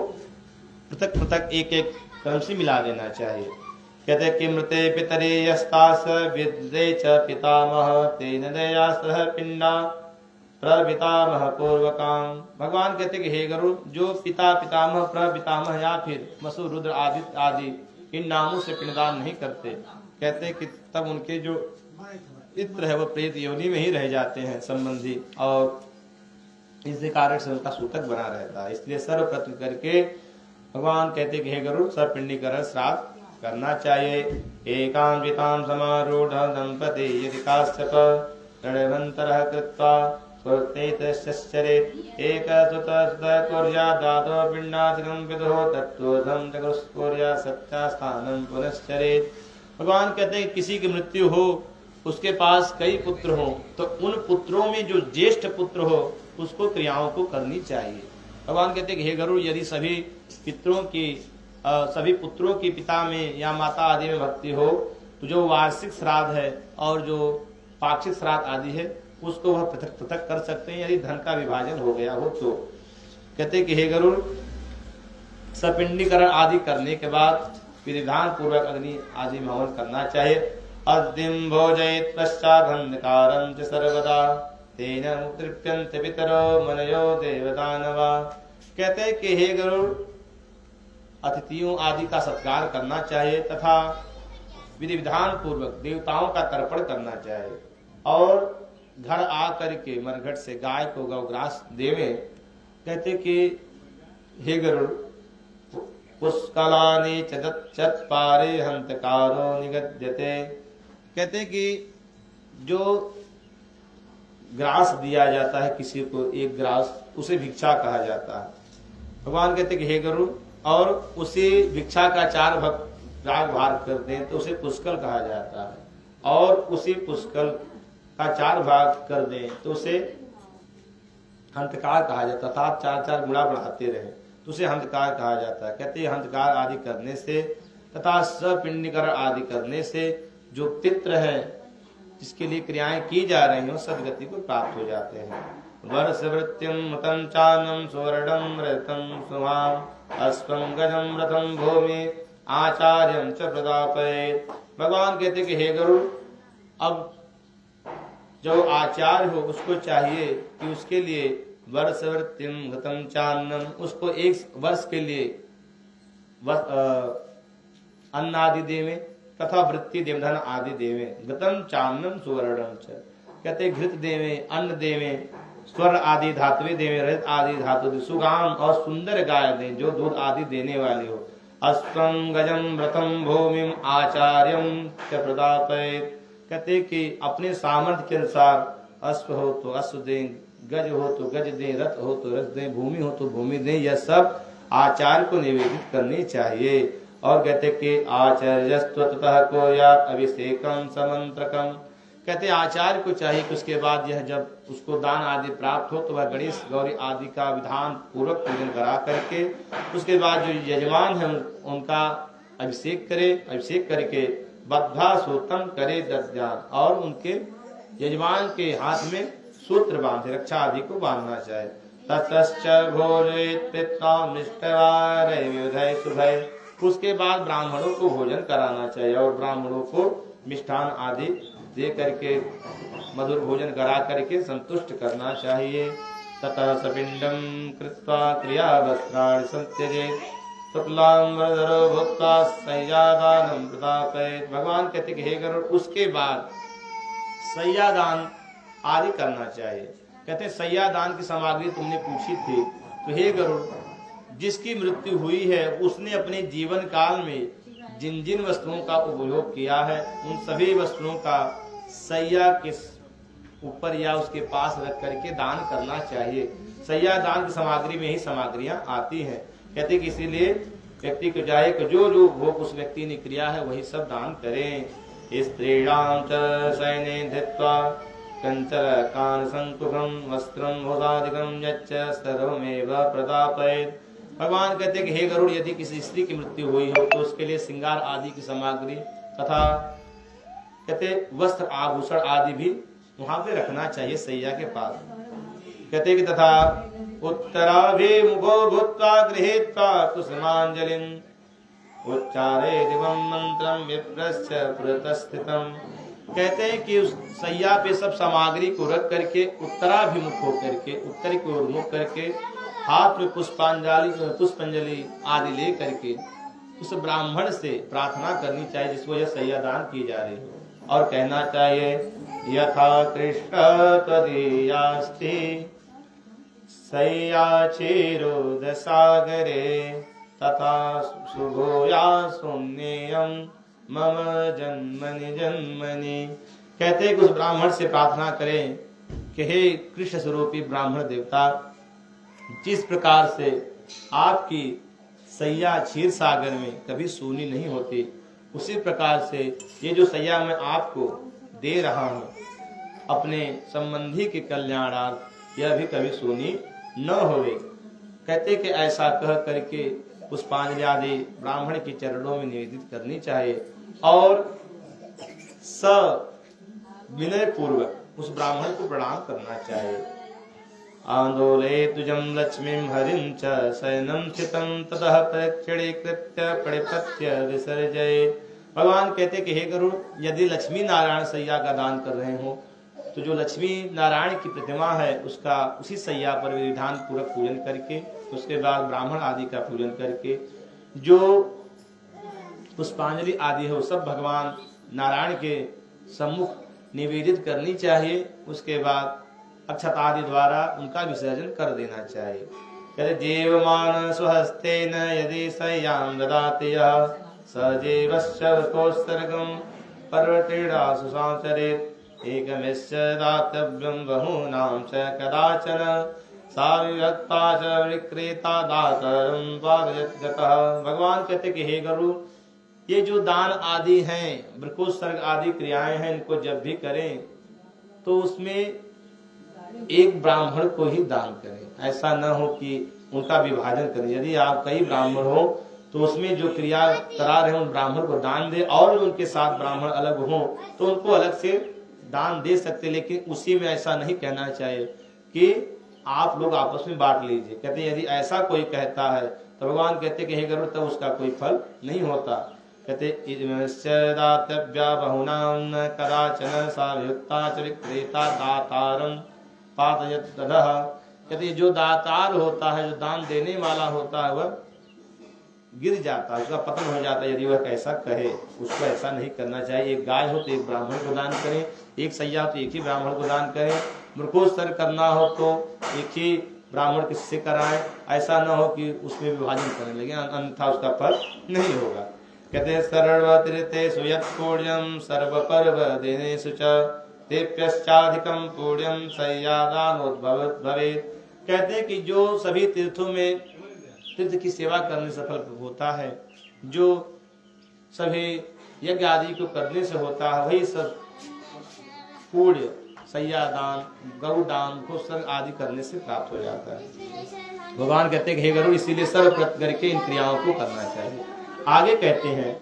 पृथक पृथक एक एक क्रम से मिला देना चाहिए। कहते कि मृते पितरे यस्तास विद्ये च पितामह तेन दया सह पिंडा प्रपितामह पूर्वकाम। भगवान कहते कि हे गरुड़, जो पिता पितामह प्रपितामह या फिर वसु रुद्र आदित्य आदि इन नामों से पिंडदान नहीं करते, कहते कि तब उनके जो पित्र है वो प्रेत योनि में ही रह जाते हैं संबंधी, और इसी कारण से उनका सूतक बना रहता है। इसलिए सर्वप्रथम करके भगवान कहते कि हे गरुड़, सपिंडीकरण श्राद्ध करना चाहिए। एकान्वितां समारूढ़ दंपति यदि काश्यप रणवंतरः कृत्वा स्वर्तेतश्चरेत् एकसुतः कुर्यादादौ पिंडाचलं विदुः तत्त्वोधं जगुस्कुर्या सत्यास्थानं पुनश्चरेत्। भगवान कहते हैं किसी की मृत्यु हो, उसके पास कई पुत्र हो, तो उन पुत्रों में जो ज्येष्ठ पुत्र हो उसको क्रियाओं को करनी चाहिए। भगवान कहते हैं कि हे गरुड़, यदि सभी पुत्रों की पिता में या माता आदि में भक्ति हो तो जो वार्षिक श्राद्ध है और जो पाक्षिक श्राद्ध आदि है उसको वह पृथक पृथक कर सकते हैं यदि धन का विभाजन हो गया हो तो। कहते हैं कि हे गरुड़, सपिंडीकरण आदि करने के बाद विधान पूर्वक अग्नि आदि में हवन करना चाहिए। अद्यं भोजयेत् पश्चादंधकारं च सर्वदा तेन तृप्यन्ते पितरो मनयो देवदानवा। कहते हैं कि हे गरुड़, अतिथियों आदि का सत्कार करना चाहिए तथा विधि विधान पूर्वक देवताओं का तर्पण करना चाहिए, और घर आकर के मरघट से गाय को गौग्रास देवे। कहते कि हे गरुड़, पुष्कलानि चत पारे हंतकारो निगद्यते। कहते कि जो ग्रास दिया जाता है किसी को, एक ग्रास, उसे भिक्षा कहा जाता है। भगवान कहते कि हे गरुड़, और उसी भिक्षा का 4 भाग राग भाग कर दें तो उसे पुष्कल कहा जाता है, और उसी पुष्कल का 4 भाग कर दें तो उसे हंतकार कहा जाता है। अर्थात 4-4 गुणा बढ़ाते रहे तो उसे हंतकार कहा जाता है। कहते हैं हंतकार आदि करने से तथा सपिंडीकरण आदि करने से जो पितृ है जिसके लिए क्रियाएं की जा रही हो सदगति को प्राप्त हो जाते हैं। वर्षवृत्तिम मतम चानम सुवर्णम रतम सुमाम अश्वम गजम रथम भूमि आचार्यम च प्रदापयेत्। भगवान कहते कि हे गरुड़, अब जो आचार्य हो उसको चाहिए कि उसके लिए वर्षवृत्तिम गतम चान्नम, उसको 1 वर्ष के लिए अन्न आदि देवे तथा वृत्ति देवधन आदि देवे। गतम चान्नम सुवर्णम च, कहते घृत देवे, अन्न देवे, स्वर्ण आदि धातुएं देवे, रजत आदि धातु, सुगाम और सुंदर गाय दे जो दूध आदि देने वाली हो। अश्वम गजम रथम भूमिम आचार्यम च प्रदापयेत्। कहते कि अपने सामर्थ्य के अनुसार अश्व हो तो अश्व दें, गज हो तो गज दें, रथ हो तो रथ दें, भूमि हो तो भूमि दें। यह सब आचार्य को निवेदित करनी चाहिए। और कहते कि आचार्यस्ततः को या अभिषेकम समंत्रकम, कहते आचार्य को चाहिए कि उसके बाद यह जब उसको दान आदि प्राप्त हो तो वह गणेश गौरी आदि का विधान पूर्वक पूजन करा करके उसके बाद जो यजमान है उनका अभिषेक करे, अभिषेक करके बद्धा सूत्रम करे दद्यान, और उनके यजमान के हाथ में सूत्र बांधे, रक्षा आदि को बांधना चाहिए। ततश्च भोजयेत् पितॄन् मिष्टान्नैर्विधैः शुभैः, उसके बाद ब्राह्मणों को भोजन कराना चाहिए और ब्राह्मणों को मिष्ठान आदि दे करके मधुर भोजन करा करके संतुष्ट करना चाहिए। ततः सपिंडम कृत्वा क्रिया वस्त्राणि संत्यजेत् शुक्लांबरधरो भूत्वा शय्यादानं प्रदापयेत्। भगवान कहते कि हे गरुड़, उसके बाद शय्यादान आदि करना चाहिए। कहते शय्यादान की सामग्री तुमने पूछी थी, तो हे गरुड़, जिसकी मृत्यु हुई है उसने अपने जीवन काल में जिन जिन वस्तुओं का उपयोग किया है उन सभी वस्तुओं का शैया के ऊपर या उसके पास रख करके दान करना चाहिए। शैया दान की सामग्री में ही सामग्रियां आती हैं। कहते कि इसीलिए व्यक्ति को चाहिए कि जो जो भोग उस व्यक्ति ने किया है वही सब दान करें। स्त्रीणां च सैने धृत्वा कंचन कान संकुभम वस्त्रम भोगादिकम यच्च सर्वमेव प्रदापयेत्। भगवान कहते हैं कि हे गरुड़, यदि किसी स्त्री की मृत्यु हुई हो तो उसके लिए श्रृंगार आदि की सामग्री तथा कहते वस्त्र आभूषण आदि भी वहां पे रखना चाहिए शैया के पास। कहते कि तथा उत्तराभिमुखो भूत्वा गृहीत्वा कुसुमांजलिं उच्चारे दिवं मंत्रं विप्रश्च पुरतस्थितम्। कहते हैं कि उस शैया पे सब सामग्री को रख करके उत्तराभिमुख होकर के उत्तर की ओर मुख करके हाथ में पुष्पांजलि आदि ले करके उस ब्राह्मण से प्रार्थना करनी चाहिए जिसको यह शैया दान की जा रही हो, और कहना चाहिए यथा कृष्ण तदीयास्ति शय्या चिरोद सागरे तथा शुभोया सुन्नेयम मम जन्मनि जन्मनि। कहते हैं कि उस ब्राह्मण से प्रार्थना करें कि हे कृष्ण स्वरूपी ब्राह्मण देवता, जिस प्रकार से आपकी शैया क्षीर सागर में कभी सूनी नहीं होती, उसी प्रकार से ये जो शैया मैं आपको दे रहा हूँ अपने संबंधी के कल्याणार्थ, यह भी कभी सूनी न होवे। कहते कि ऐसा कह करके पुष्पांजलि आदि ब्राह्मण के चरणों में निवेदित करनी चाहिए और विनय पूर्वक उस ब्राह्मण को प्रणाम करना चाहिए। आंदोले तुजम लक्ष्मीं हरिं च शयनं स्थितं ततः प्रक्षिणीकृत्य प्रणिपत्य विसर्जयेत्। भगवान कहते कि हे गरुड़, यदि लक्ष्मी नारायण शैया का दान कर रहे हो तो जो लक्ष्मी नारायण की प्रतिमा है उसका उसी शैया पर विधान पूर्वक पूजन करके उसके बाद ब्राह्मण आदि का पूजन करके जो पुष्पांजलि आदि है वो सब भगवान नारायण के सम्मुख निवेदित करनी चाहिए। उसके बाद अक्षत आदि द्वारा उनका विसर्जन कर देना चाहिए। कहते देवमान स्वहस्तेन यदि शय्यां ददाति यः सजीवस्य कोत्सर्गं पर्वतीडा सुसांचरेत् एकमिश्च दातव्यं बहूनां च कदाचन सा विभक्ता च विक्रेता दातरं पादयत् गतः। भगवान कहते कि हे गरुड़, ये जो दान आदि हैं, वृकोत्सर्ग आदि क्रियाएं हैं, इनको जब भी करें तो उसमें एक ब्राह्मण को ही दान करें। ऐसा न हो कि उनका विभाजन करें। यदि आप कई ब्राह्मण हो तो उसमें जो क्रिया करा रहे उन ब्राह्मण को दान दे, और उनके साथ ब्राह्मण अलग हो तो उनको अलग से दान दे सकते, लेकिन उसी में ऐसा नहीं कहना चाहिए कि आप लोग आपस में बांट लीजिए। कहते यदि ऐसा कोई कहता है तो भगवान कहते कि हे गरुड़, तब उसका कोई फल नहीं होता। कहते कदाचन सायुक्ता च विक्रेता दातारं पातयत् तदः। कहते जो दातार होता है, जो दान देने वाला होता है, वह गिर जाता है, उसका पतन हो जाता है यदि वह कैसा कहे। उसको ऐसा नहीं करना चाहिए। एक गाय हो तो एक ब्राह्मण को दान करें, एक सैया हो तो एक ही ब्राह्मण को दान करें, मृकोत्सर्ग करना हो तो एक ही ब्राह्मण किससे कराएं। ऐसा न हो कि उसमें विभाजन करने लगे, अन्यथा उसका फल नहीं होगा। कहते हैं सर्वतीर्थेषु यत्पुण्यं सर्वपर्व दिनेषु च तेभ्यश्चाधिकं पुण्यं सय्यादानोद्भवेत्। कहते हैं कि जो सभी तीर्थों में तीर्थ की सेवा करने से फल होता है, जो सभी यज्ञ आदि को करने से होता है, वही सब पुण्य सैयादान, गौदान को सर्ग आदि करने से प्राप्त हो जाता है। भगवान कहते हैं हे गरुड़, इसीलिए सर्वप्रत करके इन क्रियाओं को करना चाहिए। आगे कहते हैं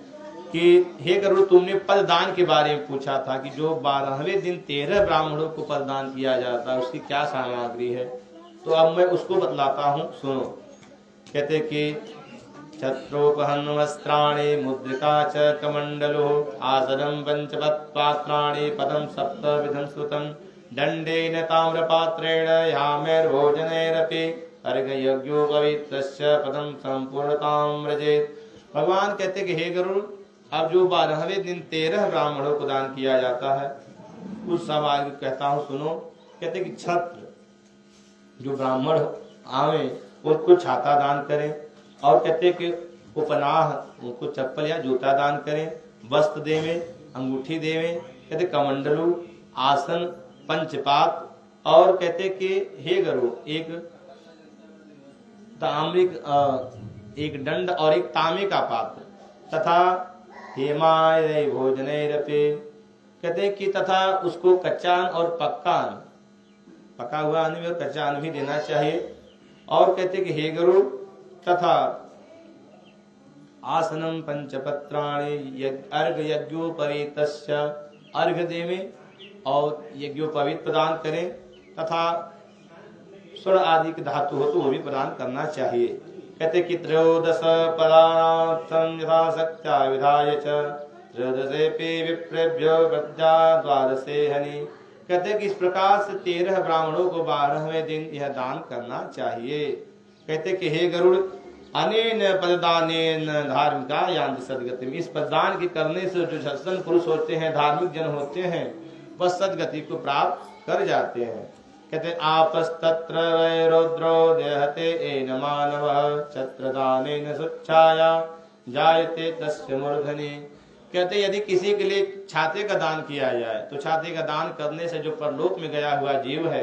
कि हे गरुड़, तुमने पद दान के बारे में पूछा था कि जो 12वें दिन 13 ब्राह्मणों को पद दान किया जाता है, उसकी क्या सामग्री है। तो अब मैं उसको बतलाता हूँ, सुनो। कहते कि छत्रोपहन वस्त्राणि मुद्रिका च कमंडलो आसनं पंचपत्पात्राणि पदं सप्तविधं श्रुतं दंडेन ताम्रपात्रेण यामेर्भोजनैरपि अर्घयज्ञोपवीतस्य पदं संपूर्णतां व्रजेत्। भगवान कहते कि हे गरुड़, अब जो 12वें दिन 13 ब्राह्मणों को दान किया जाता है, उस सब आगे कहता हूँ, सुनो। कहते कि छत्र, जो ब्राह्मण आवे उसको छाता दान करें, और कहते कि उपनाह, उनको चप्पल या जूता दान करें, वस्त्र देवें, अंगूठी देवें। कहते कमंडलू, आसन, पंचपात, और कहते कि हे गरुड़, एक ताम्रिक, एक दंड और एक तांबे का पात्र, तथा हेमाय भोजनैरपि। कहते कि तथा उसको कच्चा अन्न और पक्का अन्न, पका हुआ अन्न भी और कच्चा अन्न भी देना चाहिए। और कहते कि हे गरुड़, तथा आसनम पंचपत्राणि अर्घ यज्ञोपवीतस्य, अर्घ देवें और यज्ञोपवीत प्रदान करें, तथा स्वर्ण आदि के धातु हो तो वो भी प्रदान करना चाहिए। कहते कि त्रयोदश पदार्थं यथाशक्त्या विधाय च त्रयोदशेऽपि विप्रेभ्यो वृद्धा द्वादशे हनि। कहते कि इस प्रकार से 13 ब्राह्मणों को 12वें दिन यह दान करना चाहिए। कहते कि हे गरुड़, अनेन पददानेन धार्मिका यान्ति सद्गतिम। इस पददान के करने से जो सत्संग पुरुष होते हैं, धार्मिक जन होते हैं, वह सद्गति को प्राप्त कर जाते हैं। कहते आपस्तत्र वैरुद्रो देहते एन मानवः छत्रदानेन सुच्छाया जायते तस्य मूर्धनि। कहते यदि किसी के लिए छाते का दान किया जाए तो छाते का दान करने से जो परलोक में गया हुआ जीव है,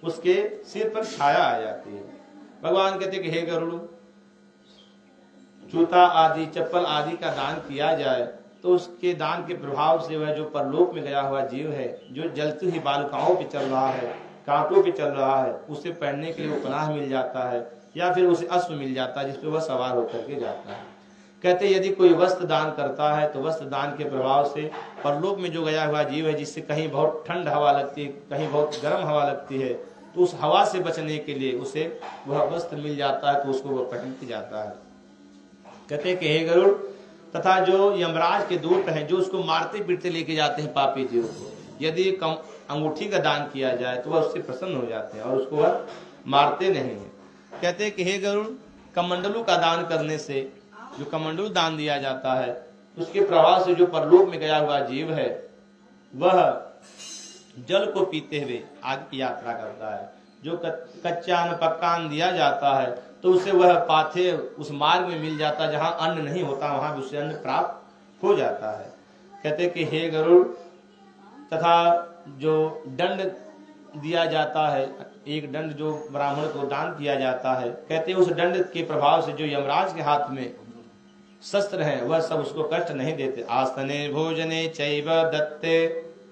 उसके सिर पर छाया आ जाती है। भगवान कहते कि हे गरुड़, जूता आदि, चप्पल आदि का दान किया जाए तो उसके दान के प्रभाव से वह जो परलोक में गया हुआ जीव है, जो जलती हुई बालिकाओं पे चल रहा है, कांटों पे चल रहा है, उसे पहनने के लिए वो पनाह मिल जाता है, या फिर उसे अश्व मिल जाता है जिसपे वह सवार होकर के जाता है। कहते यदि कोई वस्त्र दान करता है तो वस्त्र दान के प्रभाव से परलोक में जो गया हुआ जीव है, जिससे कहीं बहुत ठंड हवा लगती है, कहीं बहुत गर्म हवा लगती है, तो उस हवा से बचने के लिए उसे वह वस्त्र मिल जाता है, तो उसको वह पहन के जाता है। कहते कि हे गरुड़, तथा जो यमराज के दूत हैं, जो उसको मारते पीटते लेके जाते हैं पापी जीव को, यदि अंगूठी का दान किया जाए तो वह उससे प्रसन्न हो जाते हैं और उसको वह मारते नहीं है। कहते कि हे गरुड़, कमंडलू का दान करने से, जो कमंडलू दान दिया जाता है, उसके प्रभाव से जो परलोक में गया हुआ जीव है, वह जल को पीते हुए आगे की यात्रा करता है। जो कच्चा अन्न पक्का अन्न दिया जाता है तो उसे वह पाथे उस मार्ग में मिल जाता है जहाँ अन्न नहीं होता, वहां भी उसे अन्न प्राप्त हो जाता है। कहते कि हे गरुड़, तथा जो दंड दिया जाता है, एक दंड जो ब्राह्मण को दान किया जाता है, कहते हैं उस दंड के प्रभाव से जो यमराज के हाथ में शस्त्र हैं वह सब उसको कष्ट नहीं देते। आसने भोजने चैव दत्ते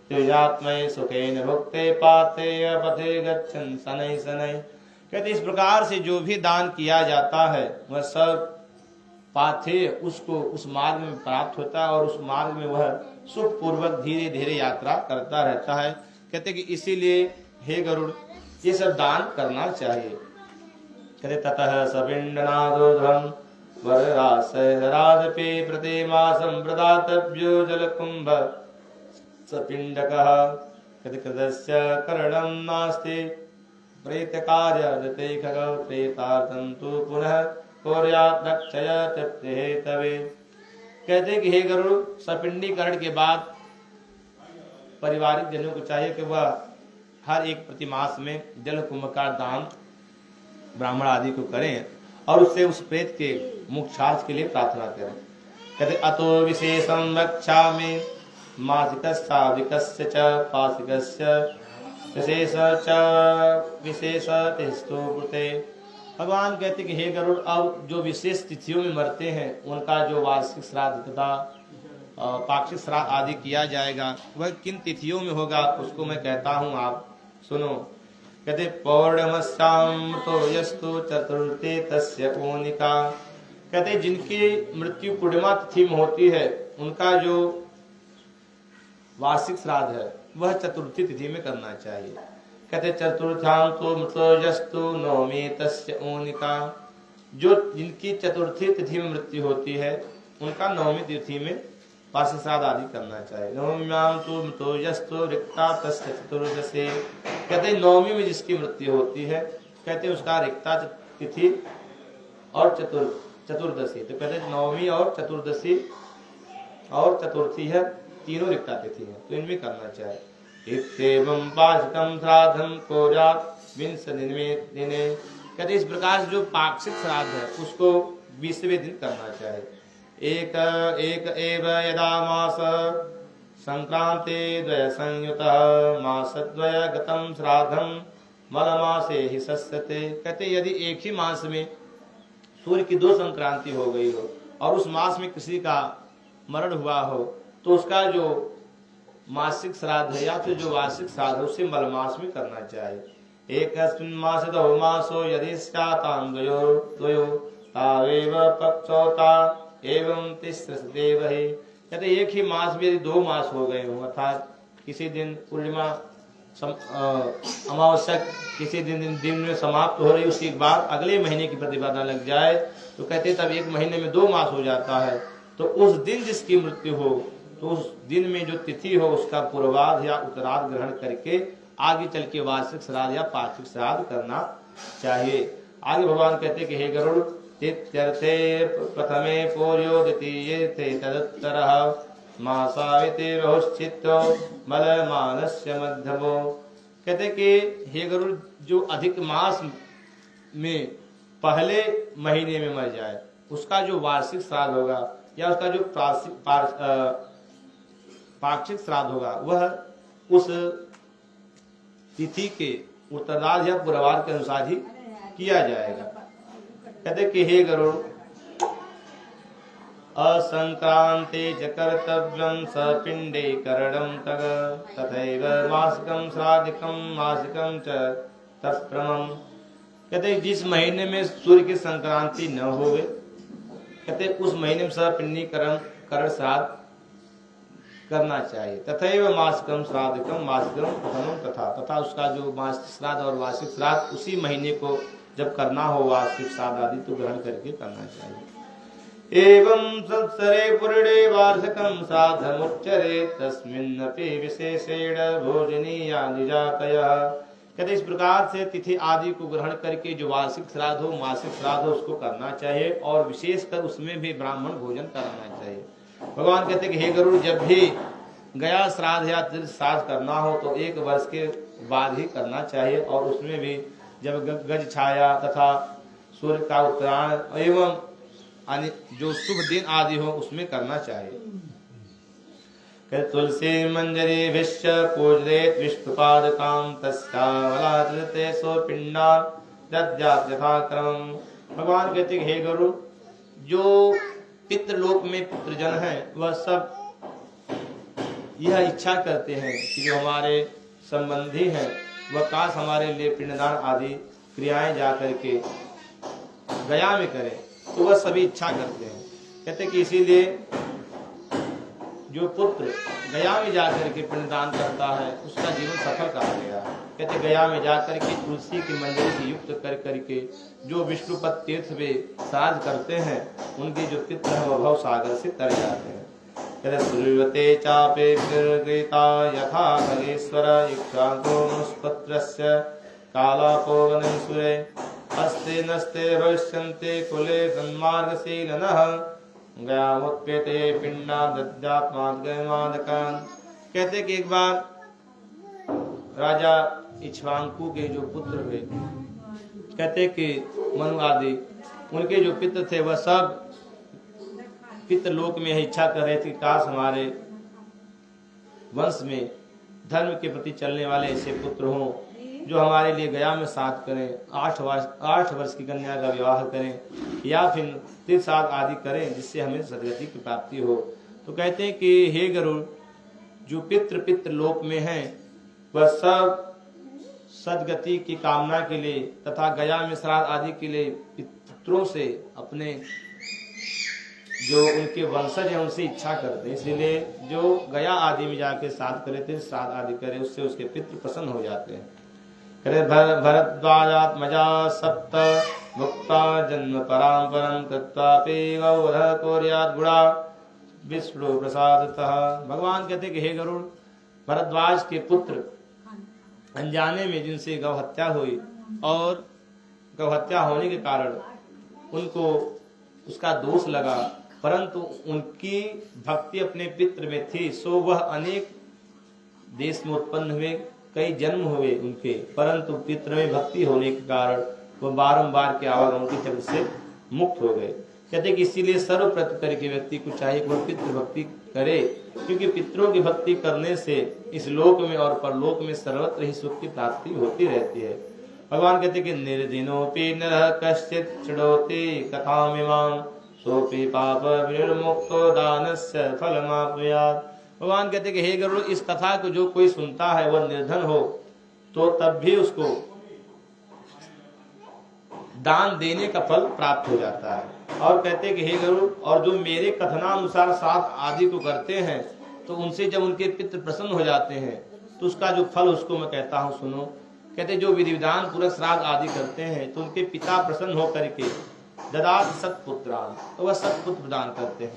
त्रिजात्मय सुखेन भुक्ते पाते पथे गच्छन् शनैः शनैः। कहते इस प्रकार से जो भी दान किया जाता है वह सब पाथेय उसको उस मार्ग में प्राप्त होता है और उस मार्ग में वह सुख पूर्वक धीरे धीरे यात्रा करता रहता है। कहते कि इसीलिए हे गरुड़ ये सब दान करना चाहिए। कहते ततः सपिंडनादोधम वरराजपे प्रतिमासं प्रदातव्यो जलकुंभ सपिंडकः। कहते कृतस्य करणं नास्ति प्रेतकार्यते खगः प्रेतार्थं तु पुनः कोर्यात् रक्षय तृप्ते तवे। कहते कि हे गरुड़ सपिंडीकरण के बाद पारिवारिक जनों को चाहिए कि वह हर एक प्रतिमास में जल कुंभ का दान ब्राह्मण आदि को करें और उससे उस प्रेत के मोक्षार्थ के लिए प्रार्थना करें। कहते अतो विशेषं वक्ष्यामि मासिकस्याविकस्य च पासिकस्य विशेष च विशेष तिस्तु कृते। भगवान कहते कि हे गरुड़ अब जो विशेष तिथियों में मरते हैं उनका जो वार्षिक श्राद्ध तथा पाक्षिक श्राद्ध आदि किया जाएगा वह किन तिथियों में होगा उसको मैं कहता हूँ, आप सुनो। कहते पौर्णमस्यामृतो यस्तु चतुर्थे तस्य ओनिका। कहते जिनकी मृत्यु पूर्णिमा तिथि में होती है उनका जो वार्षिक श्राद्ध है वह चतुर्थी तिथि में करना चाहिए। कहते चतुर्थाम तो मृतो यस्तु नवमी तस्य ओनिका। जो जिनकी चतुर्थी तिथि में मृत्यु होती है उनका नवमी तिथि में वार्षिक श्राद्ध आदि करना चाहिए। नवम्याम तो मृतो यस्तु रिक्ता तस्य चतुर्दशी। कहते नवमी में जिसकी मृत्यु होती है कहते उसका रिक्ता तिथि और चतुर्दशी। तो कहते नवमी और चतुर्दशी और चतुर्थी है तीनों रिक्ता तिथि है तो इनमें करना चाहिए। इत्येवं पाक्षिकं श्राद्धं कोर्यात् विंशतिमे दिने। कहते इस प्रकार से जो पाक्षिक श्राद्ध है उसको 20वें दिन करना चाहिए। एक एव यदा मास संक्रांति द्वय संयुतः मासद्वय गतं श्राद्धं मलमासे हि सस्यते। कहते यदि एक ही मास में सूर्य की 2 संक्रांति हो गई हो और उस मास में किसी का मरण हुआ हो तो उसका जो मासिक श्राद्ध है या फिर जो वार्षिक श्राद्ध है उसे मलमास में करना चाहिए। एकस्मिन् मासे 2 मासो यदि स्यातां द्वयो तावेव पक्षौता एवं तिस्रदेव ही। कहते एक ही मास में यदि 2 मास हो गए हों अर्थात किसी दिन पूर्णिमा अमावस्या किसी दिन में समाप्त हो रही उसके बाद अगले महीने की प्रतिपदा लग जाए तो कहते तब 1 महीने में 2 मास हो जाता है। तो उस दिन जिसकी मृत्यु हो तो उस दिन में जो तिथि हो उसका पूर्वार्ध या उत्तरार्ध ग्रहण करके आगे चल के वार्षिक श्राद्ध या पाक्षिक श्राद्ध करना चाहिए। आगे भगवान कहते कि हे गरुड़ तीर्थे प्रथमे पूर्यो द्वितीये तदुत्तरः मासाविते बहुश्चित्तो मलमानस्य मध्यमो। कहते कि हे गरुड़ जो अधिक मास में पहले महीने में मर जाए उसका जो वार्षिक श्राद्ध होगा या उसका जो पाक्षिक श्राद्ध होगा वह उस तिथि के उत्तरार्ध या पूर्वार्ध के अनुसार ही किया जाएगा। कहते कि हे गरुड़ असंक्रांते च कर्तव्यं सपिंडे करणं तग तथैव मासिकं श्राद्धिकं मासिकं च तत्प्रमं। कहते जिस महीने में सूर्य की संक्रांति न होवे कहते उस महीने में सपिंडीकरण करण श्राद्ध करना चाहिए। तथैव मासिकं श्राद्धिकं मासिकं प्रथमं तथा उसका जो मासिक श्राद्ध और वार्षिक श्राद्ध उसी महीने को जब करना हो वार्षिक श्राद्ध आदि तो ग्रहण करके करना चाहिए। एवं संवत्सरे पूर्णे वार्षिकं श्राद्धमुच्यते तस्मिन्नपि विशेषेण भोजनीया निजातयः। कहते इस प्रकार से तिथि आदि को ग्रहण करके जो वार्षिक श्राद्ध हो मासिक श्राद्ध हो उसको करना चाहिए और विशेषकर उसमें भी ब्राह्मण भोजन करना चाहिए। भगवान कहते कि हे गरुड़ जब भी गया श्राद्ध या तीर्थ श्राद्ध करना हो तो 1 वर्ष के बाद ही करना चाहिए और उसमें भी जब गज छाया तथा सूर्य का उत्तरायण एवं जो शुभ दिन आदि हो उसमें करना चाहिए। तुलसी मंजरी विश्व पूजयेत् विष्णुपादकां तस्यावलाते सो पिंडा दद्यात् यथाक्रमम्। भगवान कहते हे गरुड़ जो पितृलोक में पितृजन हैं वह सब यह इच्छा करते हैं कि जो हमारे संबंधी हैं वह काश हमारे लिए पिंडदान आदि क्रियाएं जा करके गया में करें, तो वह सभी इच्छा करते हैं। कहते कि इसीलिए जो पुत्र गया में जाकर के पिंडदान करता है उसका जीवन सफल कहा गया है। कहते गया में जाकर के तुलसी की मंजरी से युक्त कर करके जो विष्णुपद तीर्थ में श्राद्ध करते हैं उनके जो पितृ है वह भव सागर से तर जाते हैं। कहते सूर्यवते चापे गीता यथा खगेश्वर इक्षांतो मुष्पत्रस्य कालापो वनैसुरे अस्ते नस्ते भविष्यन्ते कुले सन्मार्गशीलनः गयामुत्पेते पिंडा दद्यात्मादकान। कहते कि एक बार राजा इक्ष्वाकु के जो पुत्र हुए, कहते कि मनु आदि उनके जो पितृ थे वह सब पितृलोक में इच्छा कर रहे थे काश हमारे वंश में धर्म के प्रति चलने वाले ऐसे पुत्र हों जो हमारे लिए गया में साथ करें, 8 वर्ष की कन्या का विवाह करें या फिर तीर्थ आदि करें जिससे हमें सदगति की प्राप्ति हो। तो कहते हैं कि हे गरुड़, जो पितृ लोक में हैं वह सब सदगति की कामना के लिए तथा गया में श्राद्ध आदि के लिए पितरों से अपने जो उनके वंशज हैं उनसे इच्छा करते हैं। इसलिए जो गया आदि में जाके श्राद्ध करे थे, श्राद्ध आदि करे, उससे उसके पितृ प्रसन्न हो जाते हैं। भरद्वाजात्मजा सप्त मुक्ता जन्म परांपरं तत्वापि गौरः कोर्यात् गुणा विष्णु प्रसादतः। भगवान कहते कि हे गरुड़, भरद्वाज के पुत्र अनजाने में जिनसे गौ हत्या हुई और गौ हत्या होने के कारण उनको उसका दोष लगा, परंतु उनकी भक्ति अपने पितृ में थी, सो वह अनेक देश में उत्पन्न हुए, कई जन्म हुए उनके, परंतु पितृ में भक्ति होने के कारण वह बारंबार के आवागमन के चक्र से मुक्त हो गए। कहते कि इसीलिए सर्वप्रथम करके व्यक्ति को चाहिए कि वह पितृ भक्ति करे, क्योंकि पितरों की भक्ति करने से इस लोक में और परलोक में सर्वत्र ही सुख की प्राप्ति होती रहती है। भगवान कहते कि निर्दिनोपि नरः कश्चित् शृणोति कथामिमां सोपि पाप विनिर्मुक्तो दानस्य फलमाप्नुयात्। भगवान कहते कि हे गरुड़, इस कथा को जो कोई सुनता है वह निर्धन हो तो तब भी उसको दान देने का फल प्राप्त हो जाता है। और कहते कि हे गरुड़, और जो मेरे कथनानुसार श्राद्ध आदि को करते हैं तो उनसे जब उनके पितृ प्रसन्न हो जाते हैं तो उसका जो फल उसको मैं कहता हूँ सुनो। कहते जो विधि विधान पूर्वक श्राद्ध आदि करते हैं तो उनके पिता प्रसन्न होकर के ददात सत्पुत्रान, तो वह सत्पुत्र प्रदान करते हैं।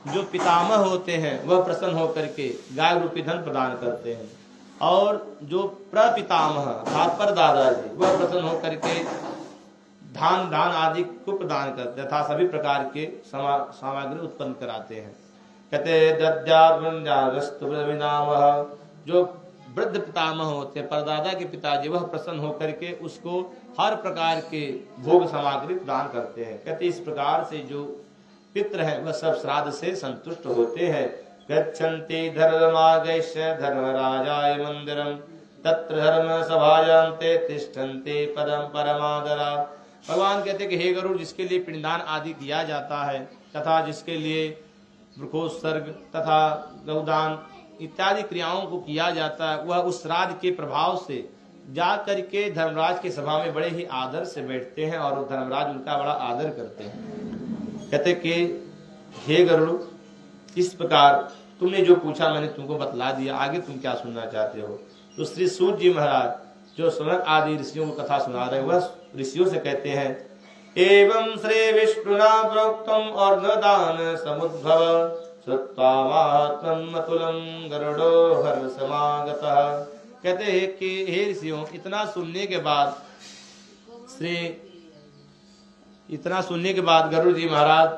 जो पितामह होते हैं वह प्रसन्न होकर के गाय रूपी धन प्रदान करते हैं, और जो प्रपितामह पर दादाजी वह प्रसन्न होकर के धान दान आदि को प्रदान करते तथा सभी प्रकार के सामग्री उत्पन्न कराते हैं। कहते जो वृद्ध पितामह होते हैं, परदादा के पिताजी, वह प्रसन्न होकर के उसको हर प्रकार के भोग सामग्री प्रदान करते हैं। कहते इस प्रकार से जो पितृ हैं वह सब श्राद्ध से संतुष्ट होते हैं। गच्छन्ति धर्मागैश्य धर्मराजाय मंदिरम तत्र धर्म सभायांते तिष्ठन्ते पदम परमादरा। भगवान कहते कि हे गरुड़, जिसके लिए पिंडदान आदि किया जाता है तथा जिसके लिए वृक्षोत्सर्ग तथा गौदान इत्यादि क्रियाओं को किया जाता है, वह उस श्राद्ध के प्रभाव से जा करके धर्मराज की सभा में बड़े ही आदर से बैठते हैं और धर्मराज उनका बड़ा आदर करते हैं। कहते कि हे गरुड़, इस प्रकार तुमने जो पूछा मैंने तुमको बतला दिया, आगे तुम क्या सुनना चाहते हो। तो श्री सूत जी महाराज जो सनक आदि ऋषियों को कथा सुना रहे वह ऋषियों से कहते हैं, एवं श्री विष्णुना प्रोक्तम और दान समुद्भव सत्वात्मतुलम गरुडो हर समागतः। कहते हैं कि हे ऋषियों, इतना सुनने के बाद गरुड़ जी महाराज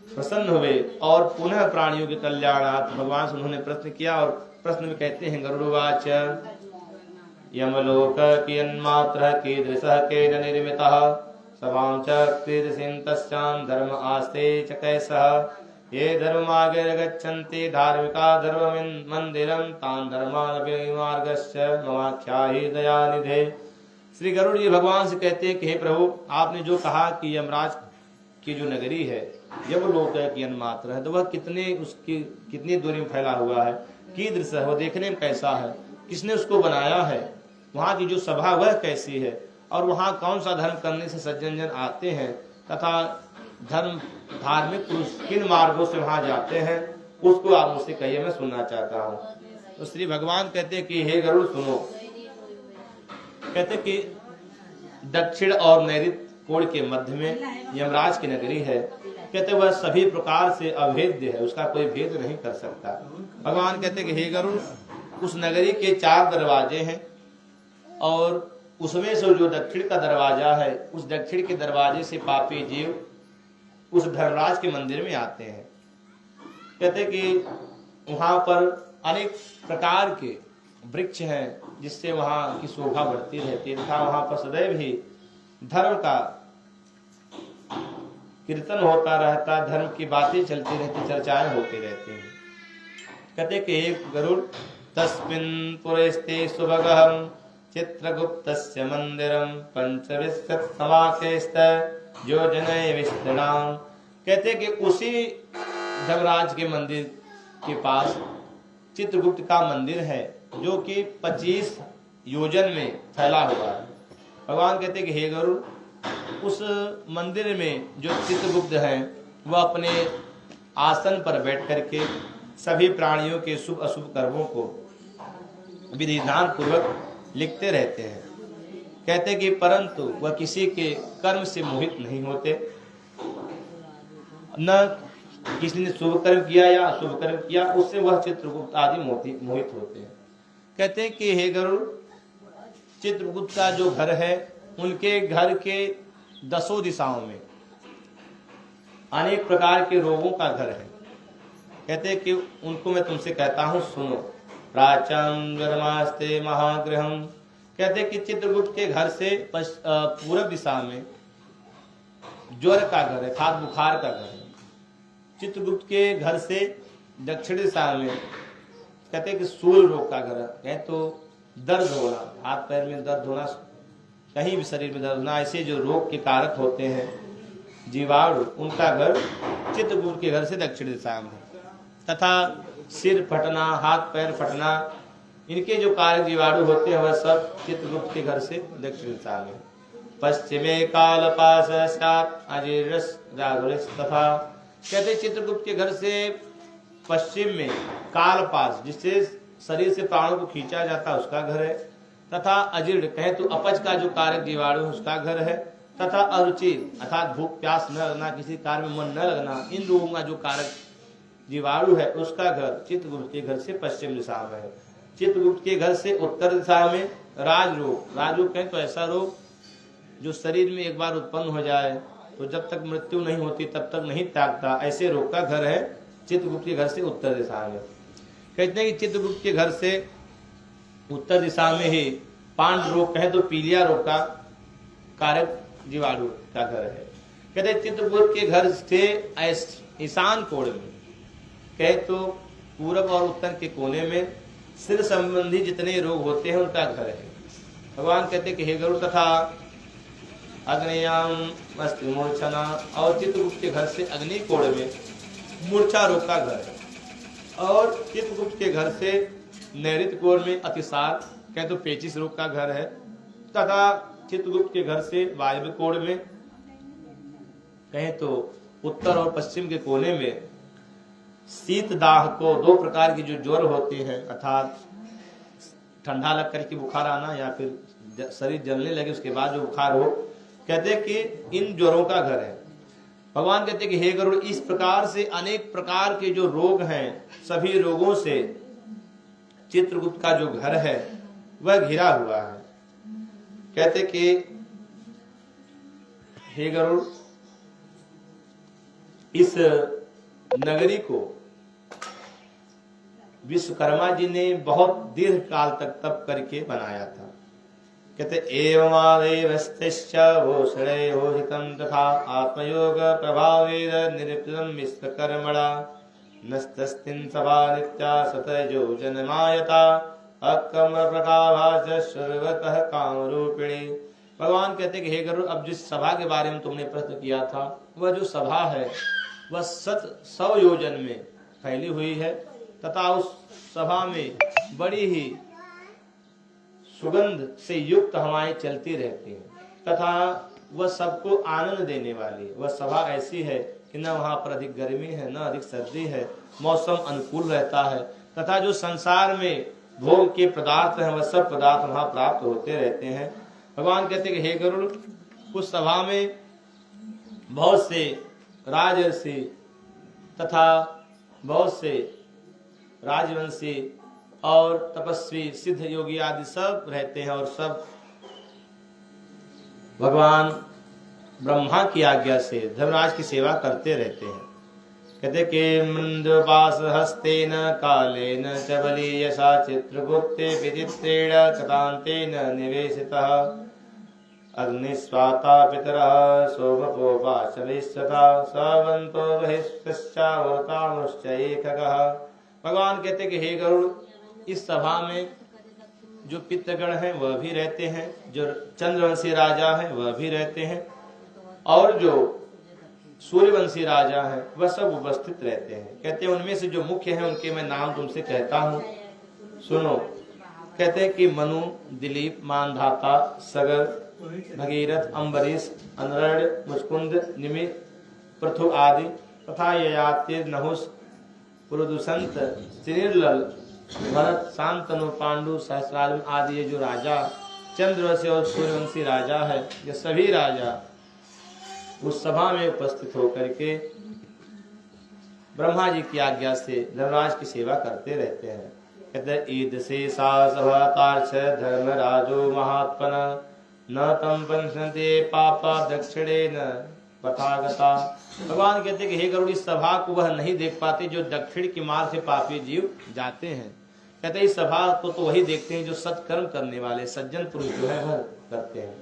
प्रसन्न हुए और पुनः प्राणियों के कल्याणार्थ भगवान से उन्होंने प्रश्न किया। और प्रश्न में कहते हैं, गरुड़वाच यमलोक कियन्मात्रः कीदृशः केन निर्मितः सभां च कीदृशीं तस्यां धर्म आस्ते च कैसः ये धर्मागे गच्छन्ति धार्मिका धर्म मंदिरं तान् धर्मान् मार्गस्य ममाख्याहि दयानिधे। श्री गरुड़ जी भगवान से कहते हैं कि हे प्रभु, आपने जो कहा कि यमराज की जो नगरी है, जब लोक की अन्मात्र है, तो वह कितनी दूरी में फैला हुआ है, कीदृश है, वो देखने में कैसा है, किसने उसको बनाया है, वहाँ की जो सभा वह कैसी है, और वहाँ कौन सा धर्म करने से सज्जन जन आते हैं, तथा धार्मिक पुरुष किन मार्गों से वहाँ जाते हैं, उसको आप मुझसे कहिए, मैं सुनना चाहता हूँ। तो श्री भगवान कहते कि हे गरुड़ सुनो। कहते कि दक्षिण और नैऋत्य कोण के मध्य में यमराज की नगरी है। कहते वह सभी प्रकार से अभेद्य है, उसका कोई भेद नहीं कर सकता। भगवान कहते कि हे गरुड़, उस नगरी के 4 दरवाजे हैं, और उसमें से जो दक्षिण का दरवाजा है, उस दक्षिण के दरवाजे से पापी जीव उस धर्मराज के मंदिर में आते हैं। कहते कि वहां पर अनेक प्रकार के वृक्ष हैं, जिससे वहां की शोभा बढ़ती रहती है, तथा वहां पर सदैव ही धर्म का कीर्तन होता रहता, धर्म की बातें चलती रहती, चर्चाएं होती रहती हैं। कहते कि एक गरुड़, तस्मिन् पुरेस्ते सुभगहं चित्रगुप्तस्य मंदिरम पंचविंशति समाकेस्त योजने विस्तृणाम। कहते कि उसी धर्मराज के मंदिर के पास चित्रगुप्त का मंदिर है, जो कि 25 योजन में फैला हुआ है। भगवान कहते कि हे गरुड़, उस मंदिर में जो चित्रगुप्त हैं, वह अपने आसन पर बैठ करके सभी प्राणियों के शुभ अशुभ कर्मों को विधिधान पूर्वक लिखते रहते हैं। कहते कि परंतु वह किसी के कर्म से मोहित नहीं होते, न किसी ने शुभ कर्म किया या अशुभ कर्म किया, उससे वह चित्रगुप्त आदि मोहित होते हैं। कहते हैं कि हे गरुड़, चित्रगुप्त का जो घर है, उनके घर के 10 दिशाओं में अनेक प्रकार के रोगों का घर है। कहते हैं कि उनको मैं तुमसे कहता हूँ, सुनो। प्राचम ज्वरमास्ते महागृहम। कहते कि चित्रगुप्त के घर से पूर्व दिशा में ज्वर का घर है, खास बुखार का घर है। चित्रगुप्त के घर से दक्षिण दिशा में कहते कि सूल रोग का घर है, तो दर्द होना, हाथ पैर में दर्द होना, कहीं भी शरीर में दर्द होना, ऐसे जो रोग के कारक होते हैं जीवाणु, उनका घर चित्रगुप्त के घर से दक्षिण दिशा में है। तथा सिर फटना, हाथ पैर फटना, इनके जो कारक जीवाणु होते हैं, वह सब चित्रगुप्त के घर से दक्षिण दिशा में। पश्चिमे कालपाश स्यात् अजीर्यस् जागरिस्। तथा कहते चित्रगुप्त के घर से पश्चिम में कालपाश, जिससे शरीर से प्राणों को खींचा जाता है, उसका घर है। तथा अजीर्ण कहे तो अपच का जो कारक जीवाणु है, उसका घर है। तथा अरुचि अर्थात भूख प्यास न लगना, किसी कार्य में मन न लगना, इन रोगों का जो कारक जीवाणु है, उसका घर चित्रगुप्त के घर से पश्चिम दिशा में है। चित्रगुप्त के घर से उत्तर दिशा में राजरोग। राजरोग कहें तो ऐसा रोग जो शरीर में एक बार उत्पन्न हो जाए तो जब तक मृत्यु नहीं होती तब तक नहीं त्यागता, ऐसे रोग का घर है चित्रगुप्त के घर से उत्तर दिशा में। कहते हैं कि चित्रगुप्त के घर से उत्तर दिशा में ही पांड रोग कहे तो पीलिया रोग का कारक जीवाणु का घर है। कहते हैं चित्रगुप्त के घर से ईशान कोण में कहे तो पूरब और उत्तर के कोने में सिर संबंधी जितने रोग होते हैं उनका घर है। भगवान कहते कि हे गरुड़, तथा अग्नियाम मस्त मूर्छना, और चित्रगुप्त के घर से अग्नि कोण में मूर्छा रोग का घर है। और चित्रगुप्त के घर से नैऋत्य कोण में अतिसार कहे तो पेचिस रोग का घर है। तथा चित्रगुप्त के घर से वायव्य कोण में कहे तो उत्तर और पश्चिम के कोने में शीत दाह को, 2 प्रकार की जो ज्वर होते हैं, अर्थात ठंडा लग करके बुखार आना या फिर शरीर जलने लगे उसके बाद जो बुखार हो, कहते हैं कि इन ज्वरों का घर है। भगवान कहते हैं कि हे गरुड़, इस प्रकार से अनेक प्रकार के जो रोग हैं, सभी रोगों से चित्रगुप्त का जो घर है वह घिरा हुआ है। कहते कि हे गरुड़, इस नगरी को विश्वकर्मा जी ने बहुत दीर्घ काल तक तप करके बनाया था। कहते एवमादेवस्तिश्च भूषणेहोहितं तथा आत्मयोग प्रभावेद निरूपितं विश्वकर्मणा नस्तस्तिं सभा नित्या सतयो जन्मायता अकम प्रकाभास सर्वतः कामरूपिणी। भगवान कहते हैं कि हे गरुड़, अब जिस सभा के बारे में तुमने प्रश्न किया था, वह जो सभा है वह 100 योजन में फैली हुई है तथा उस सभा में बड़ी ही सुगंध से युक्त हवाएं चलती रहती हैं तथा वह सबको आनंद देने वाली वह सभा ऐसी है कि न वहाँ पर अधिक गर्मी है न अधिक सर्दी है, मौसम अनुकूल रहता है तथा जो संसार में भोग के पदार्थ हैं वह सब पदार्थ वहाँ प्राप्त होते रहते हैं। भगवान कहते हैं कि हे गरुड़, उस सभा में बहुत से राजर्षि तथा बहुत से राजवंशी और तपस्वी सिद्ध योगी आदि सब रहते हैं और सब भगवान ब्रह्मा की आज्ञा से धर्मराज की सेवा करते रहते हैं। कहते कि मृदुपास हस्तेन कालेन च बलीयसा चित्रगुप्ते विचित्रेण कथान्तेन निवेशितः अग्निस्वाता पितरः सोमपोपाशविश्वता सावन्तो बहिष्पश्चावतामुश्च एकगः। भगवान कहते कि हे गरुड़, इस सभा में जो पितृगण हैं वह भी रहते हैं, जो चंद्रवंशी राजा हैं वह भी रहते हैं और जो सूर्यवंशी राजा हैं वह सब उपस्थित रहते हैं। कहते हैं उनमें से जो मुख्य हैं उनके मैं नाम तुमसे कहता हूँ, सुनो। कहते हैं कि मनु, दिलीप, मानधाता, सगर, भगीरथ, अम्बरीश, अनरण्य, मुचकुंद, निमि, पृथु आदि तथा ययाति, नहुष, पुरुदुसंत, श्रीनिर्लल, भरत, शांतनु, पांडु, सहस्रार्जुन आदि ये जो राजा चंद्रवंशी और सूर्यवंशी राजा है, ये सभी राजा उस सभा में उपस्थित होकर के ब्रह्मा जी की आज्ञा से धर्मराज की सेवा करते रहते हैं। कहते ईद से सभातार्थ धर्मराजो महात्मन न तम पंचते पापा दक्षिणे न पथागता। भगवान कहते कि हे गरुड़, इस सभा को वह नहीं देख पाते जो दक्षिण की मार्ग से पापी जीव जाते हैं। कहते इस सभा को तो वही देखते हैं जो सत्कर्म करने वाले सज्जन पुरुष जो है वह करते हैं।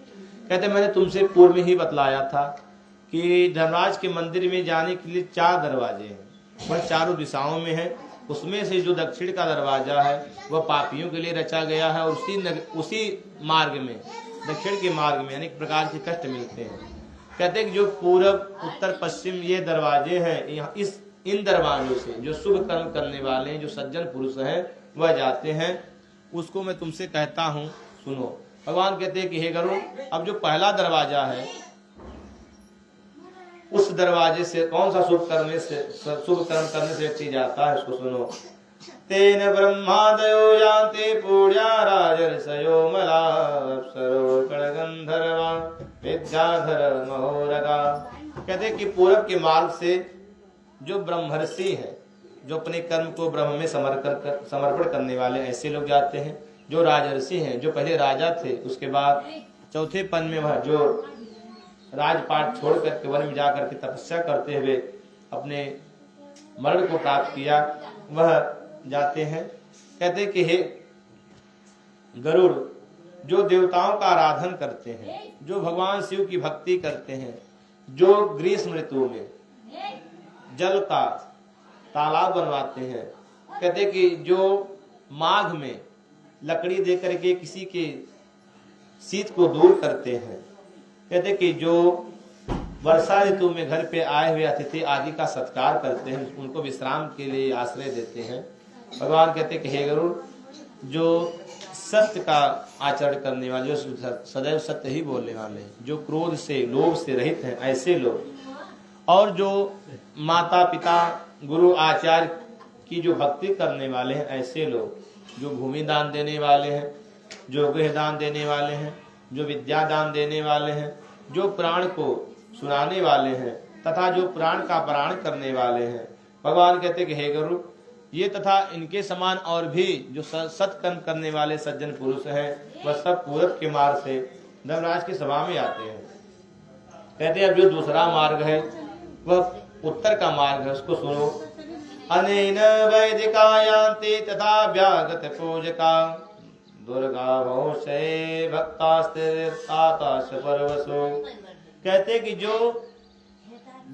कहते मैंने तुमसे पूर्व में ही बतलाया था कि धर्मराज के मंदिर में जाने के लिए 4 दरवाजे हैं, वह चारों दिशाओं में है। उसमें से जो दक्षिण का दरवाजा है वह पापियों के लिए रचा गया है और उसी मार्ग में, दक्षिण के मार्ग में अनेक प्रकार के कष्ट मिलते हैं। कहते हैं कि जो पूर्व, उत्तर, पश्चिम ये दरवाजे हैं, इन दरवाजों से जो शुभ कर्म करने वाले हैं, जो सज्जन पुरुष हैं वह जाते हैं। उसको मैं तुमसे कहता हूँ, सुनो। भगवान कहते हैं कि हे गरुड़, अब जो पहला दरवाजा है उस दरवाजे से कौन सा शुभ कर्म करने से व्यक्ति जाता है, उसको सुनो। तेन ब्रह्मादयो यान्ति पुण्या राजर्षयो मला अप्सरो गणगंधर्वा विद्याधर महोरगा। कहते कि पूरब के मार्ग से जो ब्रह्मर्षि है, जो अपने कर्म को ब्रह्म में समर्पण करने वाले ऐसे लोग जाते हैं। जो राजर्षि हैं, जो पहले राजा थे, उसके बाद चौथे पन में वह जो राजपाट छोड़ करके वन में जाकर के तपस्या करते हुए अपने मरण को प्राप्त किया, वह जाते हैं। कहते कि हे गरुड़, जो देवताओं का आराधन करते हैं, जो भगवान शिव की भक्ति करते हैं, जो ग्रीष्म ऋतु में जल का तालाब बनवाते हैं, कहते कि जो माघ में लकड़ी देकर के किसी के शीत को दूर करते हैं, कहते कि जो वर्षा ऋतु में घर पे आए हुए अतिथि आदि का सत्कार करते हैं, उनको विश्राम के लिए आश्रय देते हैं। भगवान कहते कि हे गरुड़, जो सत्य का आचरण करने वाले, जो सदैव सत्य ही बोलने वाले हैं, जो क्रोध से, लोभ से रहित हैं, ऐसे लोग, और जो माता पिता, गुरु आचार्य की जो भक्ति करने वाले हैं, ऐसे लोग, जो भूमि दान देने वाले हैं, जो गृह दान देने वाले हैं, जो विद्या दान देने वाले हैं, जो प्राण को सुनाने वाले हैं तथा जो प्राण का प्राण करने वाले हैं। भगवान कहते कि हे गरुड़, ये तथा इनके समान और भी जो सत्कर्म करने वाले सज्जन पुरुष हैं, वह सब पूरब के मार्ग से धर्मराज की सभा में आते हैं। कहते हैं अब जो दूसरा मार्ग है वह उत्तर का मार्ग है, उसको सुनो। अनेन वैदिका यान्ति तथा व्यागत पूजका दुर्गा भौषे भक्तास्ताताश परवसो। कहते कि जो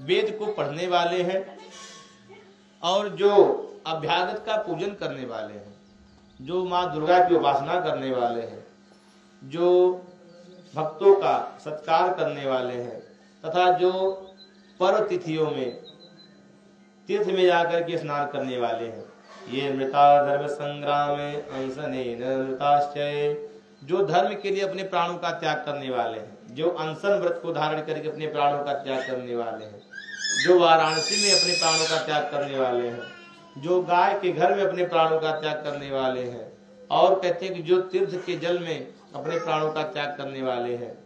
वेद को पढ़ने वाले हैं और जो अभ्यागत का पूजन करने वाले हैं, जो माँ दुर्गा की उपासना करने वाले हैं, जो भक्तों का सत्कार करने वाले हैं तथा जो पर्व तिथियों में तीर्थ में जाकर के स्नान करने वाले हैं। ये मृता धर्म संग्राम अनशनेन मृताश्चय, जो धर्म के लिए अपने प्राणों का त्याग करने वाले हैं, जो अनशन व्रत को धारण करके अपने प्राणों का त्याग करने वाले हैं, जो वाराणसी में अपने प्राणों का त्याग करने वाले हैं, जो गाय के घर में अपने प्राणों का त्याग करने वाले हैं, और कहते हैं कि जो तीर्थ के जल में अपने प्राणों का त्याग करने वाले हैं।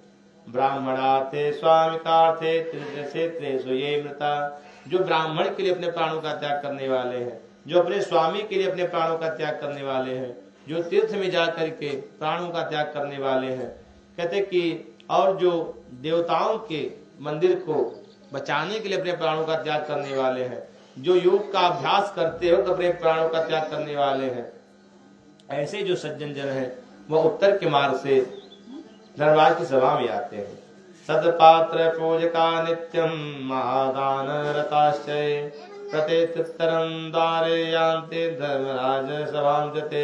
ब्राह्मणार्थे स्वामिकार्थे तीर्थक्षेत्रेषु ये मृता, जो ब्राह्मण के लिए अपने प्राणों का त्याग करने वाले हैं, जो अपने स्वामी के लिए अपने प्राणों का त्याग करने वाले हैं, जो तीर्थ में जा करके प्राणों का त्याग करने वाले हैं। कहते कि और जो देवताओं के मंदिर को बचाने के लिए अपने प्राणों का त्याग करने वाले हैं, जो योग का अभ्यास करते वक्त अपने प्राणों का त्याग करने वाले हैं, ऐसे जो सज्जन जन हैं वह उत्तर के मार्ग से धर्मराज की सभा में आते हैं। सदपात्र पूजका नित्यम महादान रताश्चय प्रत्येतरम द्वारे यान्ते धर्मराज सभां जते।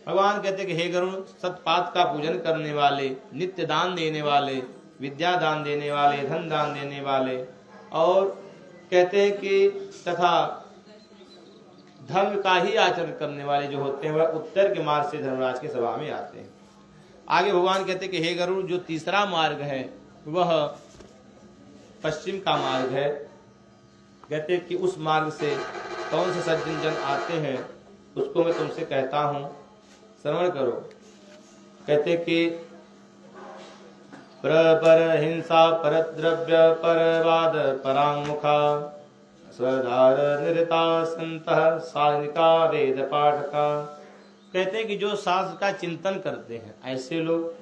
भगवान कहते कि हे गरुड़, सतपात का पूजन करने वाले, नित्य दान देने वाले, विद्या दान देने वाले, धन दान देने वाले, और कहते हैं कि तथा धर्म का ही आचरण करने वाले जो होते हैं वह उत्तर के मार्ग से धर्मराज की सभा में आते हैं। आगे भगवान कहते हैं कि हे गरुड़, जो तीसरा मार्ग है वह पश्चिम का मार्ग है। कहते हैं कि उस मार्ग से कौन से सज्जन जन आते हैं उसको मैं तुमसे कहता हूं, श्रवण करो। कहते कि पर हिंसा परद्रव्य परवाद परांगमुखा स्वधार निरता संतः साधनिका वेद पाठका। कहते हैं कि जो शास्त्र का चिंतन करते हैं ऐसे लोग,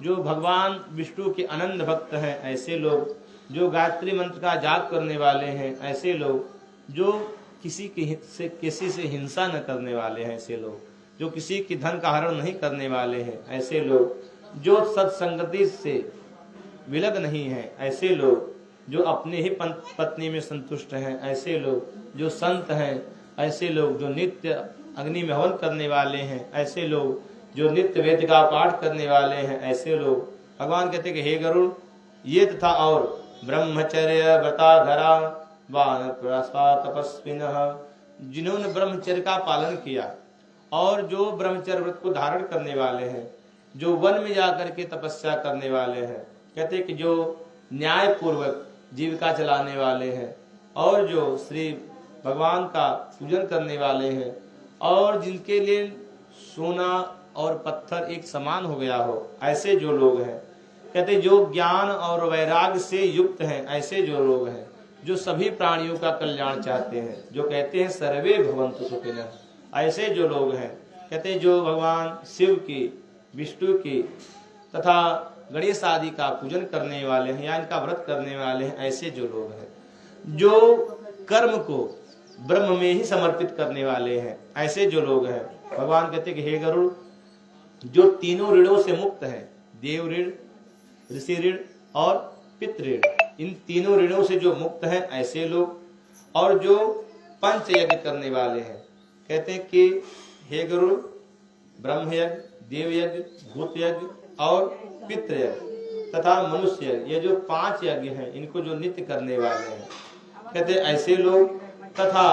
जो भगवान विष्णु के अनंत भक्त हैं ऐसे लोग, जो गायत्री मंत्र का जाप करने वाले हैं ऐसे लोग, जो किसी से हिंसा न करने वाले हैं ऐसे लोग, जो किसी की धन का हरण नहीं करने वाले हैं ऐसे लोग, जो सत्संगति से विलग नहीं है ऐसे लोग, जो अपने ही पत्नी में संतुष्ट हैं ऐसे लोग, जो संत हैं ऐसे लोग, जो नित्य अग्नि में हवन करने वाले हैं ऐसे लोग, जो नित्य वेद का पाठ करने वाले हैं ऐसे लोग। भगवान कहते कि हे गरुड़, ये तथा और ब्रह्मचर्य व्रताधरा वानप्रस्था तपस्विनः, जिन्होंने ब्रह्मचर्य का पालन किया और जो ब्रह्मचर्य व्रत को धारण करने वाले हैं, जो वन में जाकर के तपस्या करने वाले हैं, कहते कि जो न्याय पूर्वक जीविका चलाने वाले हैं, और जो श्री भगवान का पूजन करने वाले हैं, और जिनके लिए सोना और पत्थर एक समान हो गया हो ऐसे जो लोग हैं। कहते जो ज्ञान और वैराग्य से युक्त हैं ऐसे जो लोग हैं, जो सभी प्राणियों का कल्याण चाहते हैं, जो कहते हैं सर्वे भवन्तु सुखिनः, ऐसे जो लोग हैं। कहते जो भगवान शिव की, विष्णु की तथा गणेश आदि का पूजन करने वाले हैं या इनका व्रत करने वाले हैं ऐसे जो लोग हैं, जो कर्म को ब्रह्म में ही समर्पित करने वाले हैं ऐसे जो लोग हैं। भगवान कहते कि हे गरुड़, जो तीनों ऋणों से मुक्त है, देव ऋण, ऋषि ऋण और पितृ ऋण, इन तीनों ऋणों से जो मुक्त हैं ऐसे लोग, और जो पंच यज्ञ करने वाले हैं। कहते हैं कि हे गरुड़, ब्रह्म यज्ञ, देव यज्ञ, भूत यज्ञ और पितृ यज्ञ तथा मनुष्य यज्ञ, ये जो 5 यज्ञ हैं इनको जो नित्य करने वाले हैं, कहते ऐसे लोग। तथा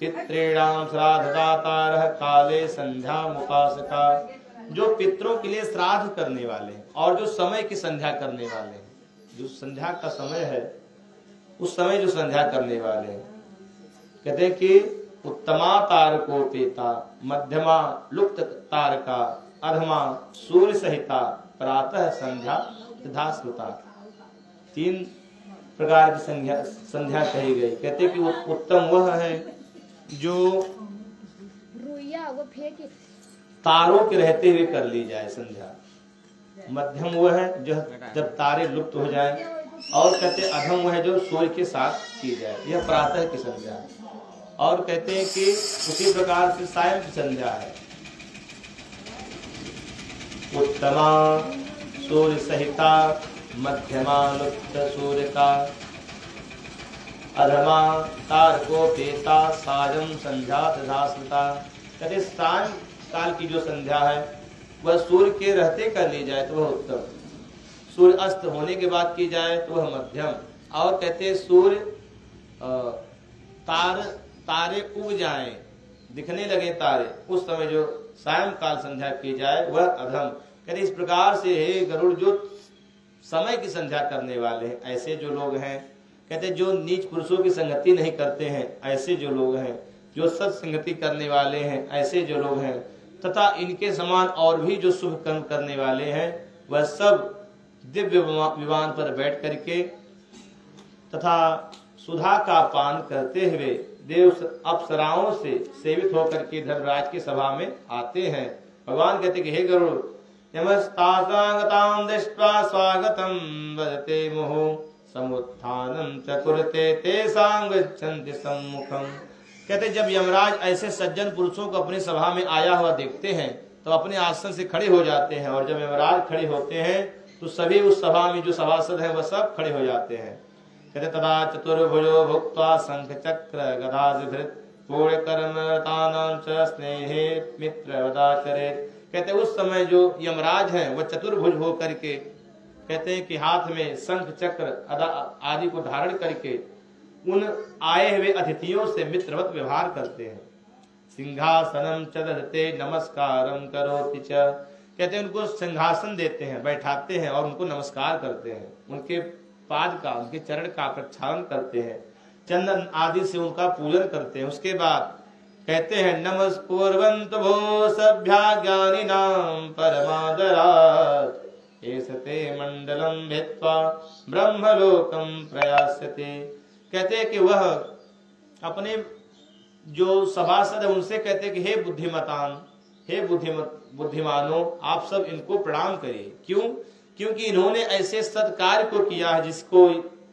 पितॄणाम श्राद्धदातारः काले संध्या मुपासका, जो पितरों के लिए श्राद्ध करने वाले हैं और जो समय की संध्या करने वाले हैं, जो संध्या का समय है उस समय जो संध्या करने वाले हैं। कहते हैं कि उत्तमा तारकोपेता, मध्यमा लुप्त तारका, अधमा सूर्य सहिता, प्रातः संध्या तथा स्मृता, 3 प्रकार की संध्या कही गई। कहते कि उत्तम वह है जो तारों के रहते हुए कर ली जाए संध्या, मध्यम वह है जो जब तारे लुप्त हो जाए, और कहते अधम वह है जो सूर्य के साथ की जाए, यह प्रातः की संध्या है। और कहते हैं कि उसी प्रकार से सायं की संध्या है। उत्तमा सूर्य सहिता, मध्यमा लुप्त सूर्य का, अधमा तारकोपेता, सायं संध्या तथा स्मृता। कहते सायं काल की जो संध्या है वह सूर्य के रहते कर ली जाए तो वह उत्तम, सूर्य अस्त होने के बाद की जाए तो वह मध्यम, और कहते हैं सूर्य तारे उग जाएं, दिखने लगे तारे, उस समय जो सायंकाल संध्या की जाए वह अधम। कहते इस प्रकार से हे गरुड़, जो समय की संध्या करने वाले हैं ऐसे जो लोग हैं, कहते जो नीच पुरुषों की संगति नहीं करते हैं ऐसे जो लोग हैं, जो सत्संगति करने वाले हैं ऐसे जो लोग हैं, तथा इनके समान और भी जो शुभ कर्म करने वाले हैं, वह सब दिव्य विमान पर बैठ करके तथा सुधा का पान करते हुए देव अप्सराओं से सेवित होकर के धर्मराज की सभा में आते हैं। भगवान कहते कि हे गरुड़, यमस्तासागतां दृष्ट्वा स्वागतं वदते मुहुः समुत्थानं च कुरुते तेषां गच्छन्ति सम्मुखम्। कहते जब यमराज ऐसे सज्जन पुरुषों को अपनी सभा में आया हुआ देखते हैं तो अपने आसन से खड़े हो जाते हैं, और जब यमराज खड़े होते हैं तो सभी उस सभा में जो सभासद हैं वह सब खड़े हो जाते हैं। कहते तदा चतुर्भुजो भुक्त्वा शंख चक्र गदाधृत पूर्णकर्मरतानां च स्नेहे मित्रवदाचरेत्। कहते उस समय जो यमराज हैं वह चतुर्भुज हो करके, कहते हैं कि हाथ में शंख चक्र आदि को धारण करके उन आए हुए अतिथियों से मित्रवत व्यवहार करते हैं। सिंहासनम च दधते नमस्कारम करोति च। कहते हैं उनको सिंहासन देते हैं, बैठाते हैं और उनको नमस्कार करते हैं, उनके पाद का, उनके चरण का प्रक्षालन करते हैं, चंदन आदि से उनका पूजन करते हैं। उसके बाद कहते हैं नमस्कुर्वन्त भो सभ्या ज्ञानिनां परमादरात् एसते मंडलम भित्वा ब्रह्मलोकम प्रयास्यते। कहते हैं कि वह अपने जो सभासद है उनसे कहते हैं कि हे बुद्धिमतान, हे बुद्धिमानों, आप सब इनको प्रणाम करिए। क्यों? क्योंकि इन्होंने ऐसे सत्कार्य को किया है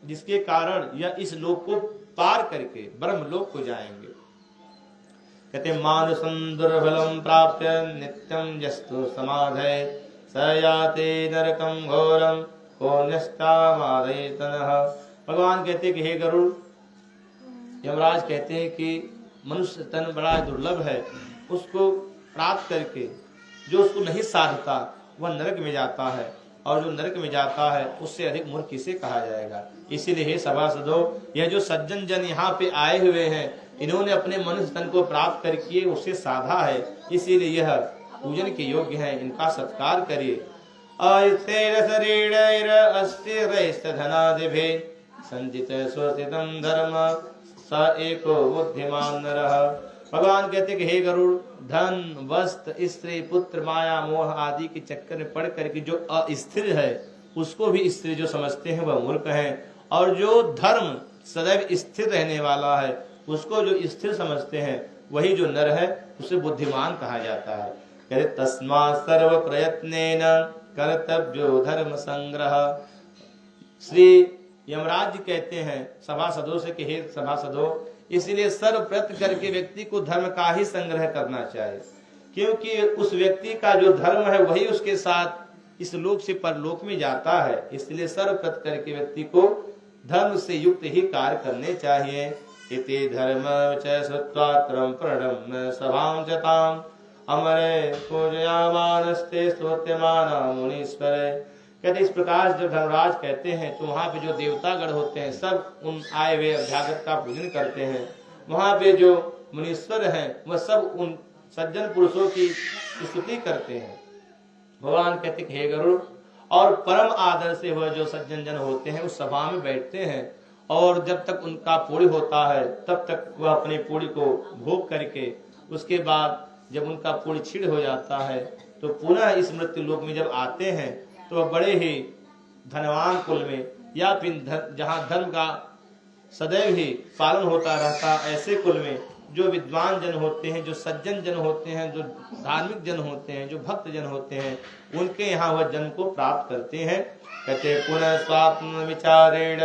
जिसके कारण यह इस लोक को पार करके ब्रह्मलोक को जाएंगे। कहते मानुषं दुर्बलं प्राप्य नित्यं यस्तु समाधये स याति नरकं घोरं कोन्यष्टामादयेतनः। भगवान कहते हैं कि हे गरुड़, यमराज कहते हैं कि मनुष्य तन बड़ा दुर्लभ है, उसको प्राप्त करके जो उसको नहीं साधता वह नरक में जाता है, और जो नरक में जाता है उससे अधिक मूर्ख किसे कहा जाएगा। इसीलिए हे सभासदों, यह जो सज्जन जन यहाँ पे आए हुए हैं, इन्होंने अपने मनुष्य तन को प्राप्त करके उससे साधा है, इसीलिए यह पूजन के योग्य है, इनका सत्कार करिए। संचित स्वस्तितं धर्म स एको बुद्धिमान नरः। भगवान कहते कि हे गरुड़, धन वस्त्र स्त्री पुत्र माया मोह आदि के चक्कर में पड़ करके जो अस्थिर है उसको भी स्थिर जो समझते हैं वह मूर्ख है, और जो धर्म सदैव स्थिर रहने वाला है उसको जो स्थिर समझते हैं वही जो नर है उसे बुद्धिमान कहा जाता है। कहते तस्मात् सर्व प्रयत्नेन कर्तव्यो धर्म संग्रह। श्री यमराज जी कहते हैं सभासदों से कि हे सभासदों, इसलिए सर्व प्रयत्न करके व्यक्ति को धर्म का ही संग्रह करना चाहिए, क्योंकि उस व्यक्ति का जो धर्म है वही उसके साथ इस लोक से परलोक में जाता है। इसलिए सर्व प्रयत्न करके व्यक्ति को धर्म से युक्त ही कार्य करने चाहिए। इति धर्म च श्रुत्वा त्रं प्रणम्य सभां च ताम् अमरे पूजयामानस्ते स्तोत्यमाना मुनीश्वरे। कहते इस प्रकार जब धर्मराज कहते हैं तो वहाँ पे जो देवतागण होते हैं सब उन आए हुए अभ्यागत का पूजन करते हैं। वहाँ पे जो मुनीश्वर हैं वह सब उन सज्जन पुरुषों की स्तुति करते हैं। भगवान कहते हे गरुड़, और परम आदर से वह जो सज्जन जन होते हैं उस सभा में बैठते हैं, और जब तक उनका पूरी होता है तब तक वह अपनी पूरी को भोग करके उसके बाद जब उनका पूरी छिड़ हो जाता है तो पुनः इस मृत्यु लोक में जब आते हैं तो वह बड़े ही धनवान कुल में या फिर जहाँ धर्म का सदैव ही पालन होता रहता ऐसे कुल में जो विद्वान जन होते हैं, जो सज्जन जन होते हैं, जो धार्मिक जन होते हैं, जो भक्त जन होते हैं, उनके यहाँ वह जन्म को प्राप्त करते हैं। कहते पुनः स्वात्म विचारेण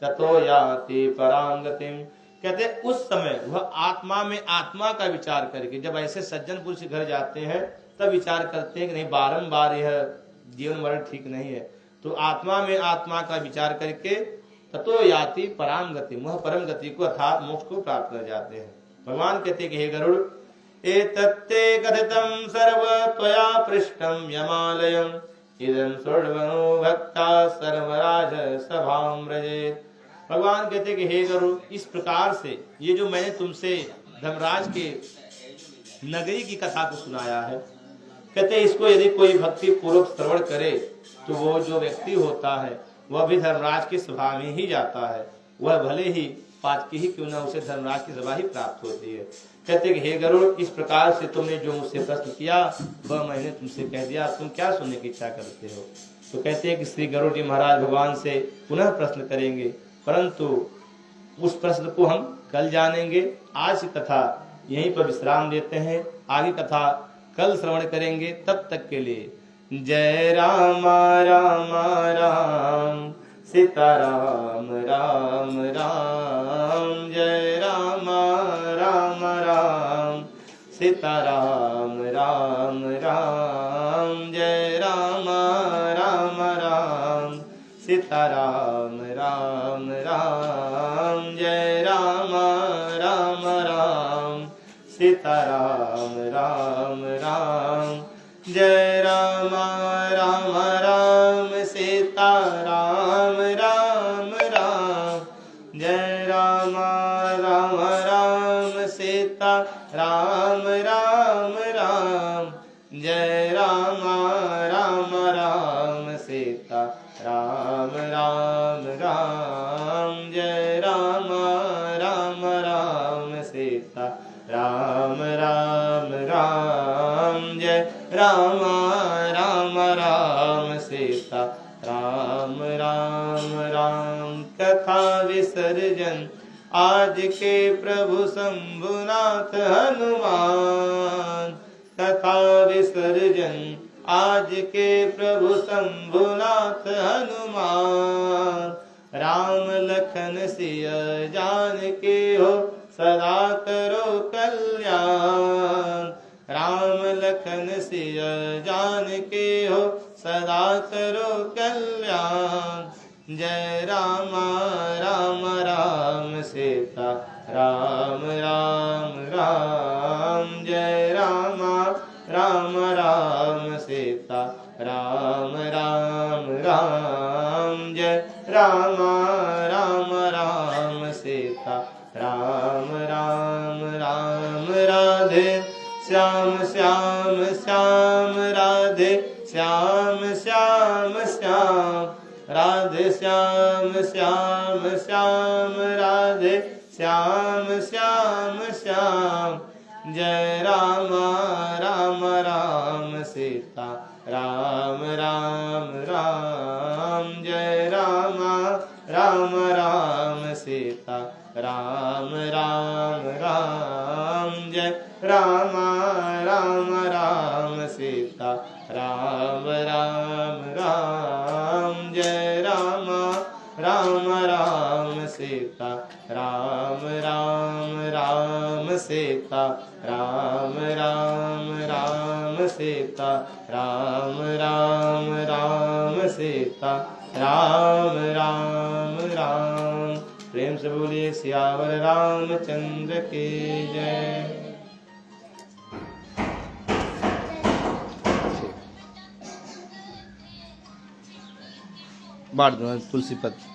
ततो याति परां गतिम। कहते उस समय वह आत्मा में आत्मा का विचार करके, जब ऐसे सज्जन पुरुष घर जाते हैं तब विचार करते हैं कि नहीं बारंबार यह जीवन मरण ठीक नहीं है, तो आत्मा में आत्मा का विचार करके ततो याति परां गति, वह परम गति को अर्थात मोक्ष को प्राप्त कर जाते हैं। भगवान कहते कि हे गरुड़, एतत्ते कथितं सर्व त्वया पृष्ठं यमालयं इदं स्वर्णवनो भक्ता सर्वराज सभां व्रजेत। भगवान कहते कि हे गरुड़, इस प्रकार से ये जो मैंने तुमसे धर्मराज के नगरी की कथा को सुनाया है, कहते इसको यदि कोई भक्ति पूर्वक श्रवण करे तो वो जो व्यक्ति होता है वह भी धर्मराज की सभा में ही जाता है। वह भले ही पातकी ही क्यों ना उसे धर्मराज की सभा ही प्राप्त होती है। कहते कि हे गरुड़, इस प्रकार से तुमने जो मुझसे प्रश्न किया वह मैंने तुमसे कह दिया, तुम क्या सुनने की इच्छा करते हो। तो कहते हैं कि श्री गरुड़ जी महाराज भगवान से पुनः प्रश्न करेंगे, परंतु उस प्रश्न को हम कल जानेंगे। आज की कथा यहीं पर विश्राम देते हैं, आगे कथा कल श्रवण करेंगे। तब तक के लिए जय राम राम राम सीताराम राम राम, जय राम राम राम सीताराम राम राम, जय राम राम राम सीताराम राम राम, जय राम राम राम सीताराम राम राम, जय राम राम राम सीताराम राम राम, जय राम राम राम सीताराम राम राम, जय राम राम राम सीताराम राम राम, जय राम राम राम सीताराम राम राम, जय राम राम राम सीता राम राम राम। कथा विसर्जन आज के प्रभु शंभुनाथ हनुमान, कथा विसर्जन आज के प्रभु शंभुनाथ हनुमान, राम लखन सिया जान के हो सदा करो कल्याण, राम लखन सिया जान के हो सदा करो कल्याण, जय राम राम राम सीता राम राम राम, जय राम राम राम सीता राम राम राम, जय राम राम राम सीता राम राम राम, राधे श्याम श्याम श्याम, राधे श्याम श्याम श्याम, राधे श्याम श्याम श्याम, राधे श्याम श्याम श्याम, जय राम राम राम सीता राम राम राम, जय राम राम राम सीता राम राम राम, जय राम राम राम सीता राम राम राम, जय राम राम राम सीता राम राम राम सीता राम राम राम सीता राम राम राम सीता राम राम राम। प्रेम से बोलिए सियावर रामचंद्र की जय। बांट दो तुलसी पत्र।